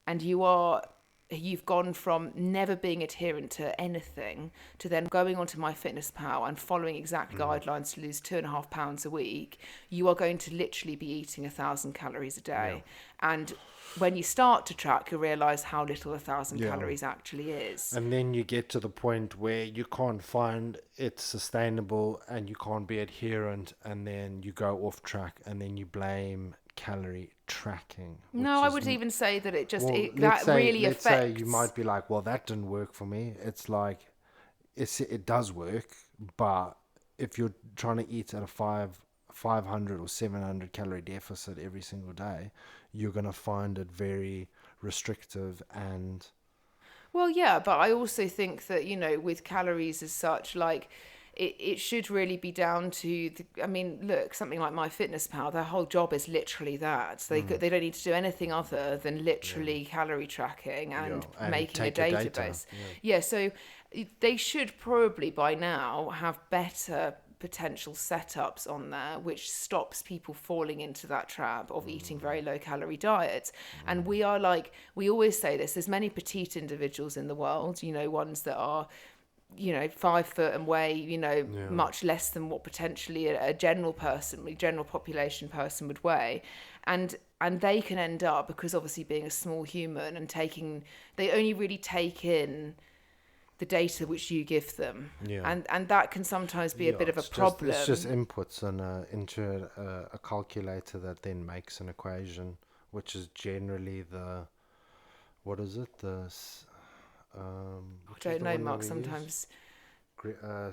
and you've gone from never being adherent to anything to then going onto MyFitnessPal and following exact guidelines to lose 2.5 pounds a week, you are going to literally be eating 1,000 calories a day. And when you start to track, you realize how little 1,000 calories actually is. And then you get to the point where you can't find it sustainable and you can't be adherent, and then you go off track and then you blame calorie tracking. No, I would even say that it just really let's affects. Say you might be like, well, that didn't work for me. It's like it does work, but if you're trying to eat at a 500 or 700 calorie deficit every single day, you're going to find it very restrictive. And well, yeah, but I also think that with calories as such, like, it should really be down to look, something like MyFitnessPal, their whole job is literally that. They don't need to do anything other than literally calorie tracking and and making a take your data. database. So they should probably by now have better potential setups on there which stops people falling into that trap of eating very low calorie diets. And we always say this, there's many petite individuals in the world, ones that are 5 foot and weigh much less than what potentially a general population person would weigh, and they can end up, because obviously being a small human and they only really take in the data which you give them, and that can sometimes be a bit of a problem. It's just inputs into a calculator that then makes an equation, which is generally I don't know, Mark. Sometimes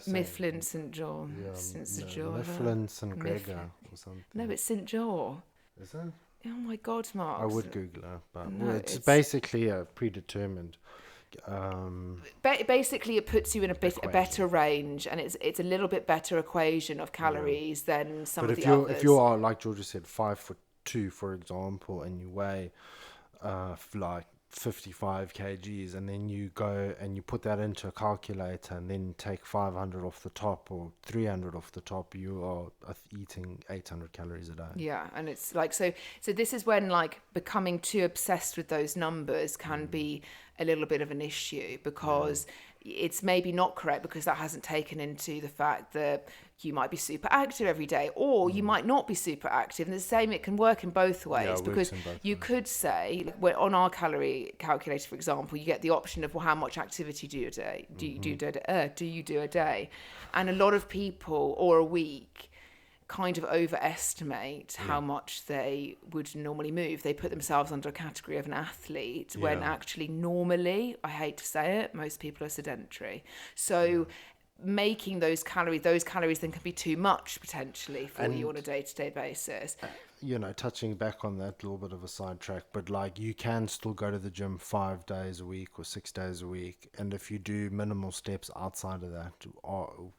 Mifflin, St. John, St. John, Mifflin, St. Gregor, or something. No, it's St. John. Is it? Oh my God, Mark! I would Google it, but No, it's basically a predetermined. Basically, it puts you in a better range, and it's a little bit better equation of calories than some of the others. But if you are, like Georgia said, 5'2", for example, and you weigh like 55 kgs, and then you go and you put that into a calculator and then take 500 off the top or 300 off the top, you are eating 800 calories a day. Yeah, and it's like, so this is when like becoming too obsessed with those numbers can be a little bit of an issue, because it's maybe not correct, because that hasn't taken into the fact that you might be super active every day, or you might not be super active. And the same, it can work in both ways, because you could say, on our calorie calculator, for example, you get the option of, well, how much activity do you do a day? And a lot of people, or a week, kind of overestimate how much they would normally move. They put themselves under a category of an athlete, when actually normally, I hate to say it, most people are sedentary. So making those calories then can be too much potentially for you on a day-to-day basis. Touching back on that, a little bit of a sidetrack, but like you can still go to the gym 5 days a week or 6 days a week, and if you do minimal steps outside of that,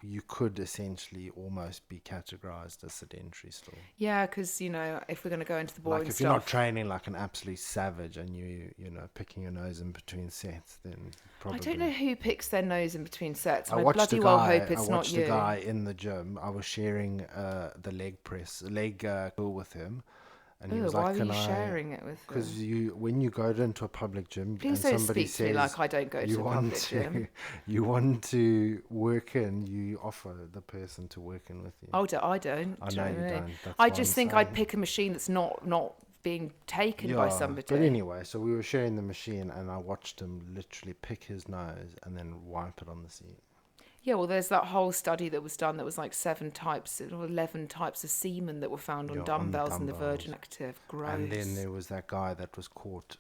you could essentially almost be categorized as sedentary still. Yeah, because if we're going to go into the boring stuff, if you're not training like an absolute savage and you picking your nose in between sets, then probably. I don't know who picks their nose in between sets. I watched a guy in the gym. I was sharing the leg pull with him. And he was why like, were you sharing it with him? Because when you go into a public gym, please and don't somebody speak says to me like I don't go to a public gym. You want to work in, you offer the person to work in with you. I don't. I know you don't. I just think I'd pick a machine that's not being taken by somebody. But anyway, so we were sharing the machine, and I watched him literally pick his nose and then wipe it on the seat. Yeah, well, there's that whole study that was done that was like 7 types or 11 types of semen that were found on dumbbells in the Virgin Active. Gross. And then there was that guy that was caught.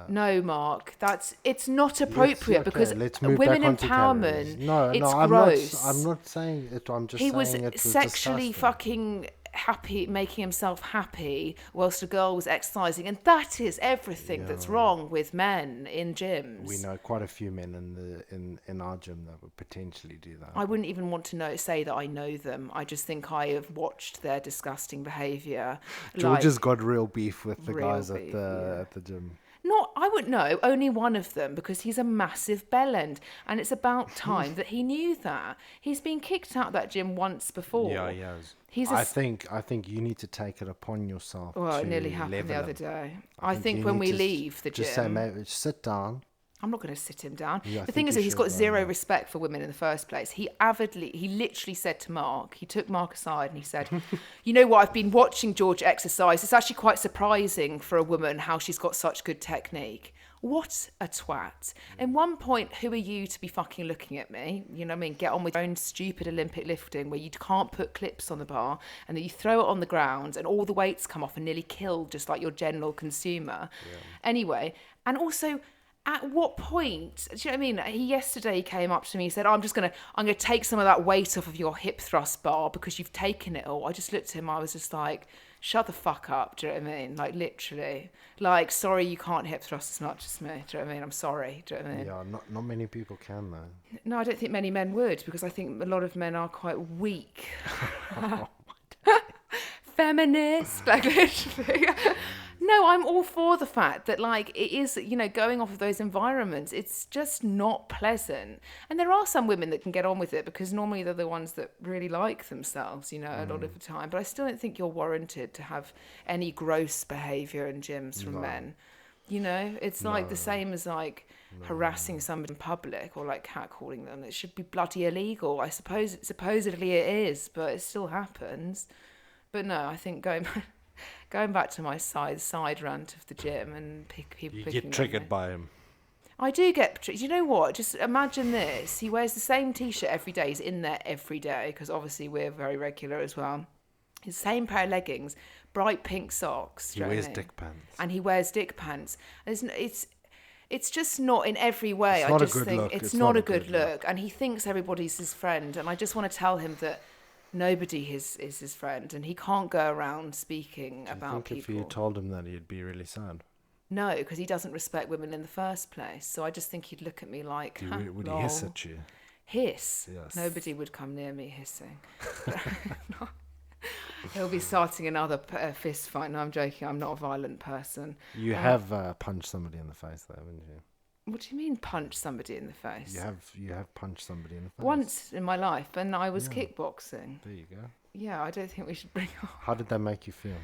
No, Mark, it's not appropriate, because women empowerment. It's gross. I'm not saying it. I'm just saying it was disgusting. sexually fucking happy, making himself happy whilst a girl was exercising, and that is everything that's wrong with men in gyms. We know quite a few men in our gym that would potentially do that. I wouldn't even want to say that I know them. I just think I have watched their disgusting behaviour. George has got real beef with the guys at the gym. Not, I wouldn't know, only one of them, because he's a massive bellend, and it's about time that he knew that. He's been kicked out of that gym once before. Yeah, he has. I think you need to take it upon yourself. Well, it nearly happened the other day. I think when we leave the gym, just say, mate, sit down. I'm not going to sit him down. Yeah, the thing is that he's got zero respect for women in the first place. He literally said to Mark, he took Mark aside and he said, you know what, I've been watching George exercise. It's actually quite surprising for a woman how she's got such good technique. What a twat. At one point, who are you to be fucking looking at me? You know what I mean? Get on with your own stupid Olympic lifting where you can't put clips on the bar, and then you throw it on the ground and all the weights come off and nearly kill just like your general consumer. Yeah. Anyway, and also, at what point, do you know what I mean? Yesterday came up to me, he said, I'm going to take some of that weight off of your hip thrust bar because you've taken it all. I just looked at him, I was just like, shut the fuck up, do you know what I mean? Like, literally. Like, sorry you can't hip thrust as much as me, do you know what I mean? I'm sorry, do you know what I mean? Yeah, not many people can though. No, I don't think many men would, because I think a lot of men are quite weak. Feminist, like, literally. No, I'm all for the fact that, like, it is, you know, going off of those environments, it's just not pleasant. And there are some women that can get on with it, because normally they're the ones that really like themselves, you know, a lot of the time. But I still don't think you're warranted to have any gross behaviour in gyms from men. You know, it's like the same as, like, harassing somebody in public or, like, catcalling them. It should be bloody illegal. I suppose, supposedly it is, but it still happens. But no, I think going back to my side rant of the gym and people You picking get on triggered me. by him. I do get. You know what? Just imagine this. He wears the same t-shirt every day. He's in there every day because obviously we're very regular as well. His same pair of leggings, bright pink socks. He wears dick pants. And he wears dick pants. It's just not in every way. It's I not a just good think look. it's not a good look. And he thinks everybody's his friend. And I just want to tell him that nobody is his friend, and he can't go around speaking about think people. If you told him that, he'd be really sad. No, because he doesn't respect women in the first place. So I just think he'd look at me like, Would he hiss at you? Hiss? Yes. Nobody would come near me hissing. He'll be starting another fist fight. No, I'm joking. I'm not a violent person. You have punched somebody in the face, though, haven't you? What do you mean punch somebody in the face? You have punched somebody in the face. Once in my life, and I was kickboxing. There you go. Yeah, I don't think we should bring up. How did that make you feel?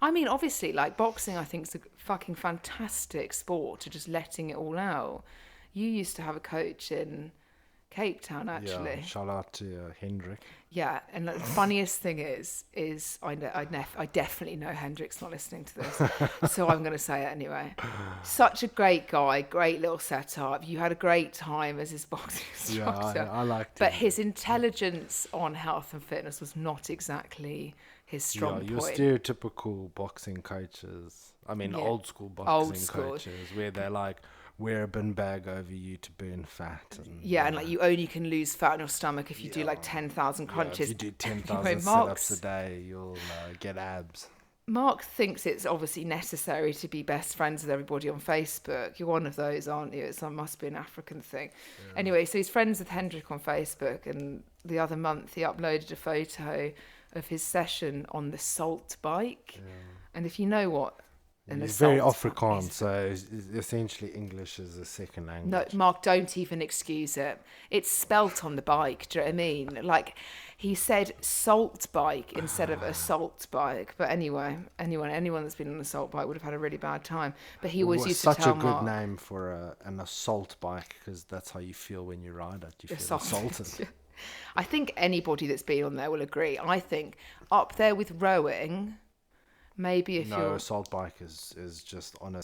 I mean, obviously, like, boxing, I think, is a fucking fantastic sport to just letting it all out. You used to have a coach in Cape Town, actually. Yeah, shout out to Hendrik. Yeah, and the funniest thing is I definitely know Hendrik's not listening to this, so I'm going to say it anyway. Such a great guy, great little setup. You had a great time as his boxing instructor. Yeah, I liked it. But his intelligence on health and fitness was not exactly his strong your point. stereotypical boxing coaches. I mean, old school boxing coaches, where they're like, wear a bin bag over you to burn fat. And, and like you only can lose fat on your stomach if you do like 10,000 crunches. If you do 10,000 sit-ups a day, you'll get abs. Mark thinks it's obviously necessary to be best friends with everybody on Facebook. You're one of those, aren't you? It must be an African thing. Yeah. Anyway, so he's friends with Hendrik on Facebook, and the other month he uploaded a photo of his session on the salt bike. Yeah. And if you know what it's very Afrikaans, so essentially English is a second language. No, Mark, don't even excuse it. It's spelt on the bike, do you know what I mean? Like, he said salt bike instead of assault bike. But anyway, anyone that's been on an assault bike would have had a really bad time. But he always used to tell Mark... Such a good name for an assault bike, because that's how you feel when you ride it. You feel assaulted. I think anybody that's been on there will agree. I think up there with rowing... Maybe if you're... assault bike is just on a...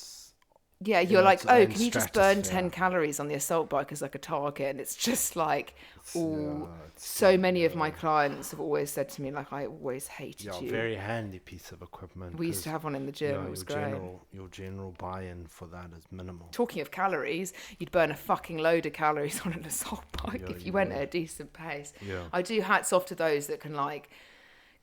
Yeah, you're like, can you just burn 10 calories on the assault bike as like a target? And it's just like, so many of my clients have always said to me, like, I always hated you. Very handy piece of equipment. We used to have one in the gym. It was great. Your general buy-in for that is minimal. Talking of calories, you'd burn a fucking load of calories on an assault bike if you went at a decent pace. Yeah. I do hats off to those that can like...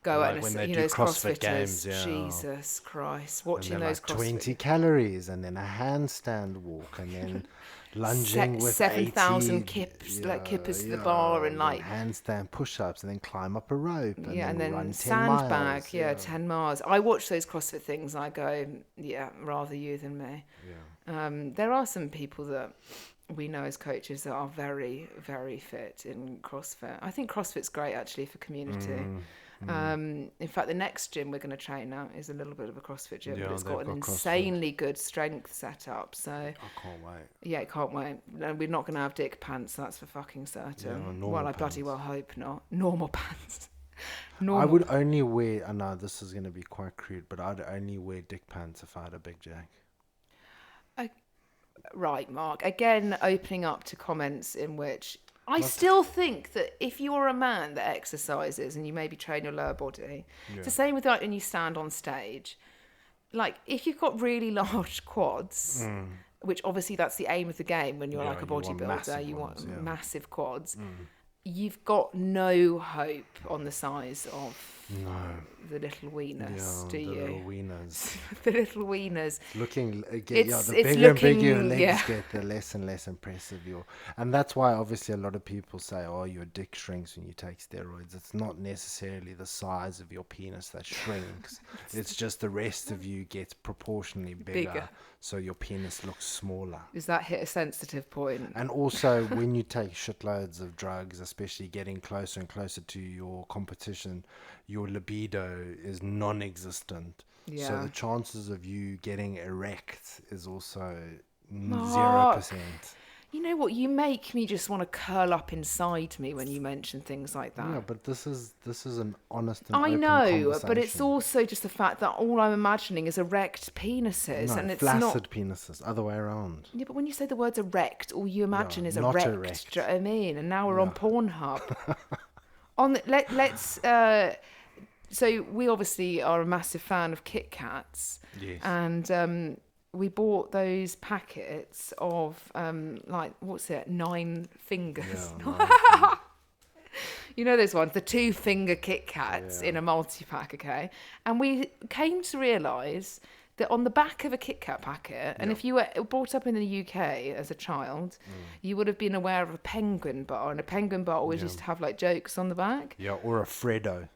go like out when they you do know, CrossFit games, Jesus Christ, watching and those like CrossFit 20 calories and then a handstand walk and then lunging with 7,000 kippers to the bar and like handstand push-ups and then climb up a rope and then run 10 sandbag miles. 10 miles. I watch those CrossFit things and I go, rather you than me. There are some people that we know as coaches that are very, very fit in CrossFit. I think CrossFit's great actually for community. In fact, the next gym we're going to train at is a little bit of a CrossFit gym, but it's got an insanely good strength setup. So I can't wait. Yeah, can't wait. No, we're not going to have dick pants. That's for fucking certain. Well, I bloody well hope not. Normal pants. I would only wear. I know this is going to be quite crude, but I'd only wear dick pants if I had a big jack. Right, Mark. Again, opening up to comments in which I still think that if you're a man that exercises and you maybe train your lower body, it's the same with like when you stand on stage. Like if you've got really large quads, which obviously that's the aim of the game when you're like a bodybuilder, you want massive quads. You've got no hope on the size of No. the little wieners, do the you? little wieners. The little wieners. Looking again, It's the it's bigger and bigger your looking legs yeah. get, the less and less impressive and that's why obviously a lot of people say, "Oh, your dick shrinks when you take steroids." It's not necessarily the size of your penis that shrinks; it's just the rest of you gets proportionally bigger, so your penis looks smaller. Is that hit a sensitive point? And also, when you take shitloads of drugs, especially getting closer and closer to your competition, your libido is non-existent. Yeah. So the chances of you getting erect is also Mark. 0%. You know what? You make me just want to curl up inside me when you mention things like that. Yeah, but this is an honest and I open know, but it's conversation. also just the fact that all I'm imagining is erect penises, No, and it's flaccid not. penises, other way around. Yeah, but when you say the words erect, all you imagine is not erect. erect. Do you know what I mean? And now we're Yeah. on Pornhub. Let's. So we obviously are a massive fan of Kit Kats, Yes. and we bought those packets of like what's it, 9 fingers. Yeah, You know those ones, the 2-finger Kit Kats Yeah. in a multi-pack, okay? And we came to realise that on the back of a Kit Kat packet, and if you were brought up in the UK as a child, you would have been aware of a penguin bar, and a penguin bar always used to have like jokes on the back. Yeah, or a Freddo.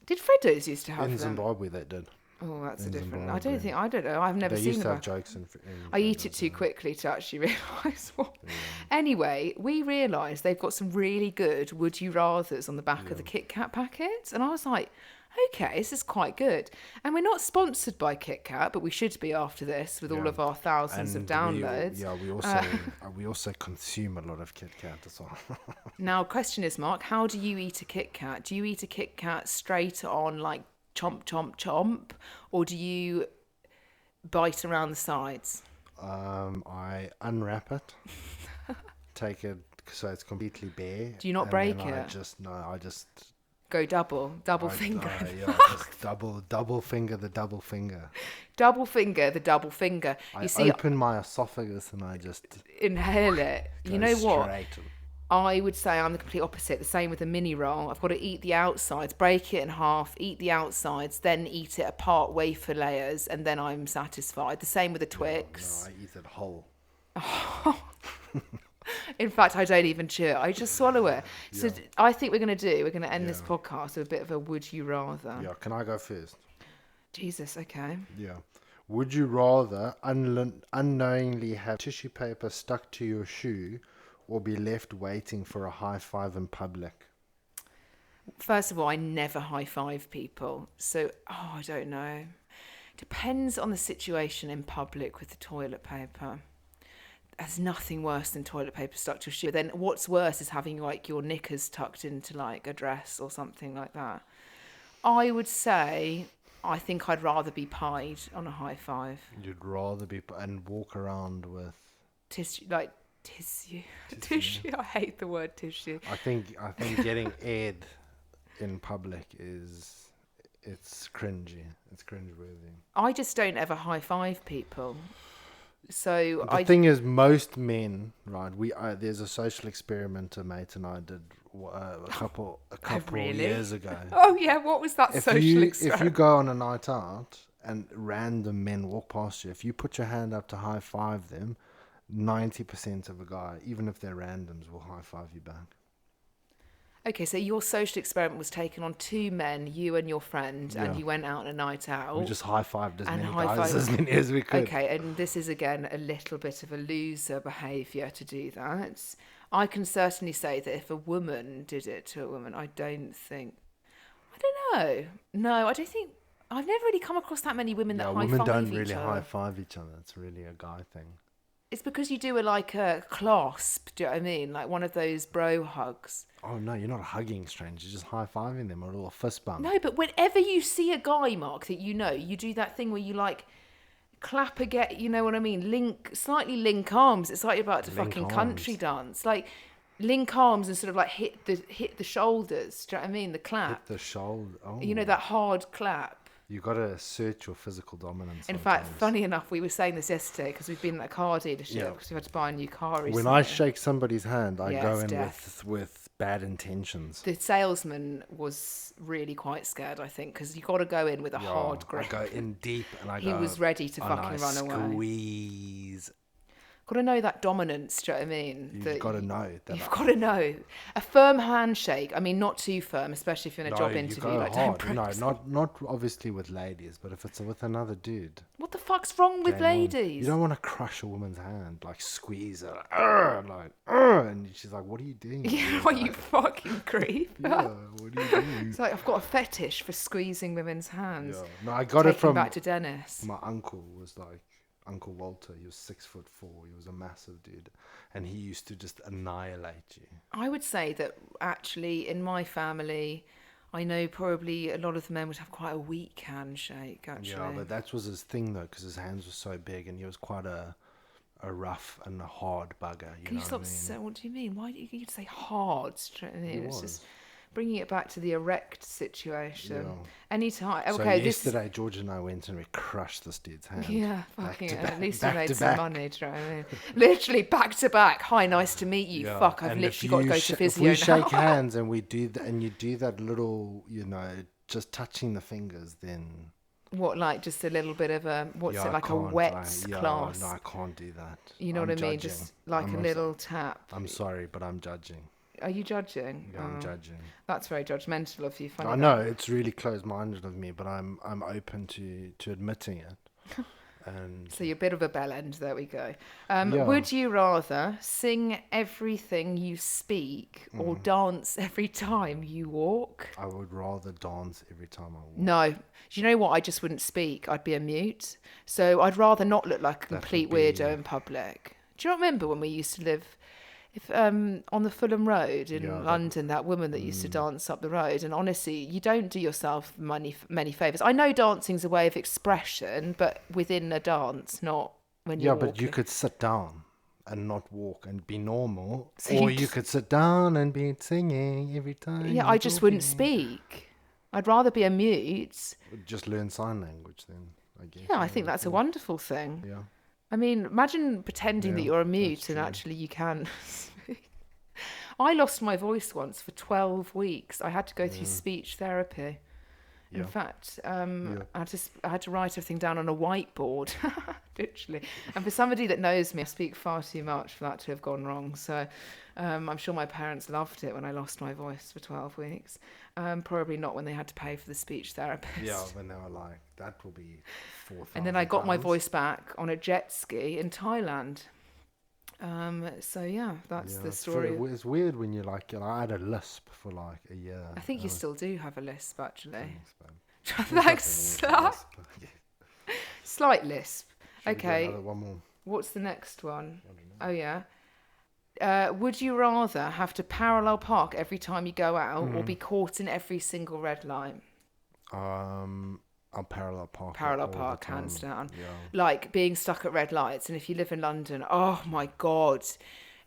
Did Freddo's used to have In them? Zimbabwe, they did. Oh, that's a in different. Zimbabwe. I don't know. I've never They seen used to them. have jokes in I eat it too quickly to actually realise what. Anyway, we realised they've got some really good would you rathers on the back of the Kit Kat packets, and I was like, okay, this is quite good. And we're not sponsored by Kit Kat, but we should be after this with all of our thousands of downloads. We also consume a lot of Kit Kat as well. Now, question is, Mark, how do you eat a Kit Kat? Do you eat a Kit Kat straight on, like chomp, chomp, chomp, or do you bite around the sides? I unwrap it, take it so it's completely bare. Do you not and break then it? I just Go double finger. just double finger the double finger. Double finger, the double finger. I You see, open my esophagus and I just inhale it. go You know what? straight. I would say I'm the complete opposite. The same with a mini roll. I've got to eat the outsides, break it in half, eat the outsides, then eat it apart, wafer layers, and then I'm satisfied. The same with a Twix. No, I eat it whole. In fact, I don't even chew it. I just swallow it. So I think we're going to end this podcast with a bit of a would you rather. Yeah, can I go first? Jesus, okay. Yeah. Would you rather unknowingly have tissue paper stuck to your shoe or be left waiting for a high five in public? First of all, I never high five people. So, I don't know. Depends on the situation in public with the toilet paper. There's nothing worse than toilet paper stuck to your shoe. But then what's worse is having like your knickers tucked into like a dress or something like that. I would say I think I'd rather be pied on a high five. You'd rather be and walk around with Tissue. Tissue. I hate the word tissue. I think getting aired in public it's cringy. It's cringeworthy. I just don't ever high five people. So The thing is, most men, right? There's a social experiment a mate and I did a couple really? years ago. Oh yeah, what was that social experiment? If you go on a night out and random men walk past you, if you put your hand up to high five them, 90% of a guy, even if they're randoms, will high five you back. Okay, so your social experiment was taken on 2 men, you and your friend, and you went out on a night out. We just high fived as And many high-fived- guys as many as we could. Okay, and this is again a little bit of a loser behaviour to do that. I can certainly say that if a woman did it to a woman, I don't know. No, I don't think. I've never really come across that many women that high five each other. Women don't really high five each other. It's really a guy thing. It's because you do a clasp, do you know what I mean? Like one of those bro hugs. Oh no, you're not hugging strangers, you're just high fiving them, or a little fist bump. No, but whenever you see a guy, Mark, that you know, you do that thing where you like clap again, you know what I mean? Slightly link arms. It's like you're about to fucking country dance. Like link arms and sort of like hit the shoulders. Do you know what I mean? The clap. Hit the shoulder. Oh. You know, that hard clap. You got to assert your physical dominance. In fact, funny enough, we were saying this yesterday because we've been at a car dealership because we've had to buy a new car recently. When I shake somebody's hand, I go in death. with bad intentions. The salesman was really quite scared, I think, because you got to go in with a hard I grip. go in deep and I He go. was ready to and fucking I run away. squeeze. Got to know that dominance, do you know what I mean? You've got to know that. You've got to know. A firm handshake, I mean, not too firm, especially if you're in a job you interview. go Like, hard. don't No, press. not obviously with ladies, but if it's with another dude. What the fuck's wrong with game on. ladies? You don't want to crush a woman's hand, like squeeze her, and she's like, "What are you doing?" Yeah, what you fucking creep. Yeah, what are you doing? It's like, I've got a fetish for squeezing women's hands. Yeah. No, I got it from back to Dennis. my uncle. Was like Uncle Walter. He was 6'4". He was a massive dude, and he used to just annihilate you. I would say that actually in my family, I know probably a lot of the men would have quite a weak handshake, actually. Yeah, but that was his thing though, because his hands were so big, and he was quite a rough and a hard bugger. Can you stop saying, what do you mean? Why do you say hard? It's just bringing it back to the erect situation. Yeah. Anytime. So Okay, yesterday, George and I went and we crushed this dude's hand. Yeah, fucking to hell. back- At least we back made to some back. money, do you know what I mean? Literally back to back. Hi, nice to meet you. Yeah. Fuck, I've And literally if got to you go sh- to If physio we now. shake hands and we do and you do that little, just touching the fingers, then What, like just a little bit of a, what's yeah, it, like a wet clasp? No, I can't do that. You know I'm what I mean? judging. Just like a little tap. I'm sorry, but I'm judging. Are you judging? Yeah, I'm judging. That's very judgmental of you. Funny I that. know it's really close-minded of me, but I'm open to admitting it. And So you're a bit of a bell end. There we go. Yeah. Would you rather sing everything you speak or dance every time you walk? I would rather dance every time I walk. No. Do you know what? I just wouldn't speak. I'd be a mute. So I'd rather not look like a complete weirdo in public. Do you not remember when we used to live on the Fulham Road in London, that woman that used to dance up the road? And honestly, you don't do yourself many favours. I know dancing's a way of expression, but within a dance, not when you're Yeah, but walking. you could sit down and not walk and be normal, So or you you could sit down and be singing every time. Yeah, you're I just wouldn't talking. speak. I'd rather be a mute. Just learn sign language then, I guess. Yeah, I think that's a wonderful thing. Yeah. I mean, imagine pretending that Yeah, you're a that's mute and true. actually you can speak. I lost my voice once for 12 weeks. I had to go through speech therapy. In Yeah. fact, I had to write everything down on a whiteboard, literally. And for somebody that knows me, I speak far too much for that to have gone wrong. So I'm sure my parents loved it when I lost my voice for 12 weeks. Probably not when they had to pay for the speech therapist. Yeah, when they were like, that will be 4,000. And then I got my voice back on a jet ski in Thailand. So yeah, that's the story. It's weird when you're like, I had a lisp for like a year. I think you still do have a lisp, actually. Thanks, Thanks. Slight lisp. Okay. One more. What's the next one? Oh yeah. Would you rather have to parallel park every time you go out, or be caught in every single red light? I'll parallel park. Parallel all the park, time. hands down. Yeah. Like being stuck at red lights, and if you live in London, oh my god.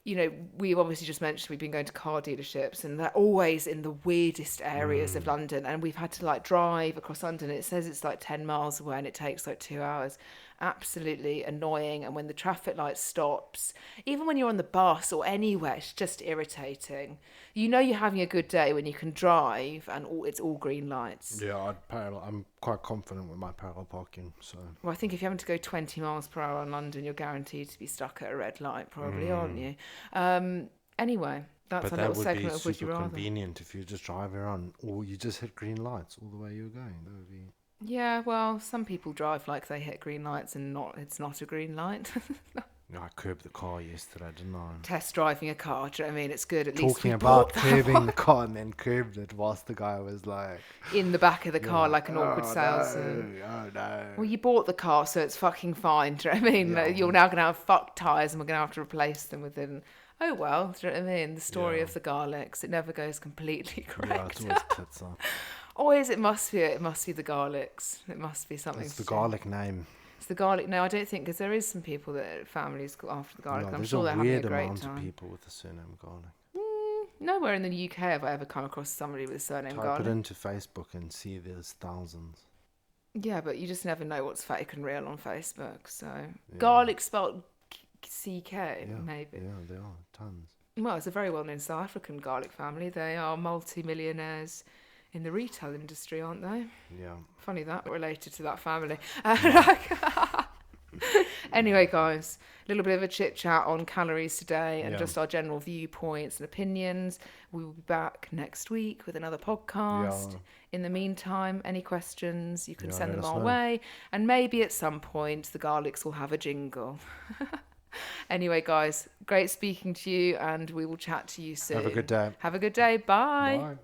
You know, we've obviously just mentioned we've been going to car dealerships, and they're always in the weirdest areas of London, and we've had to like drive across London. It says it's like 10 miles away and it takes like 2 hours. Absolutely annoying. And when the traffic light stops, even when you're on the bus or anywhere, it's just irritating. You know you're having a good day when you can drive and it's all green lights. Yeah, I'm quite confident with my parallel parking. So. Well, I think if you're having to go 20 miles per hour in London, you're guaranteed to be stuck at a red light, probably, aren't you? Anyway, that's But a little that would be segment of Would You super Rather. convenient if you just drive around, or you just hit green lights all the way you're going. That would be. Yeah, well, some people drive like they hit green lights and it's not a green light. No, I curbed the car yesterday, didn't I? Test driving a car, do you know what I mean? It's good. At least Talking we about bought that curbing the car and then curbed it whilst the guy was like in the back of the car like an awkward salesman. Oh no. Well, you bought the car, so it's fucking fine. Do you know what I mean? Yeah. You're now going to have fucked tyres and we're going to have to replace them within... Oh, well, do you know what I mean? The story of the garlics. It never goes completely Yeah, correct. it's always tits up. Always, it must be the garlics. It must be something. It's the garlic name. It's the garlic. No, I don't think, because there is some people that families go after the garlic. No, I'm there's sure a they're having a weird great amount time. of people with the surname garlic. Nowhere in the UK have I ever come across somebody with the surname Type garlic. it into Facebook and see there's thousands. Yeah, but you just never know what's fake and real on Facebook. So garlic spelled CK, Yeah, maybe. Yeah, there are tons. Well, it's a very well-known South African garlic family. They are multi-millionaires in the retail industry, aren't they? Yeah. Funny that, related to that family. Yeah. Anyway, guys, a little bit of a chit chat on calories today and Yeah. just our general viewpoints and opinions. We will be back next week with another podcast. Yeah. In the meantime, any questions, you can Yeah, send let them us our know. way. And maybe at some point, the Garlics will have a jingle. Anyway, guys, great speaking to you, and we will chat to you soon. Have a good day. Have a good day. Bye. Bye.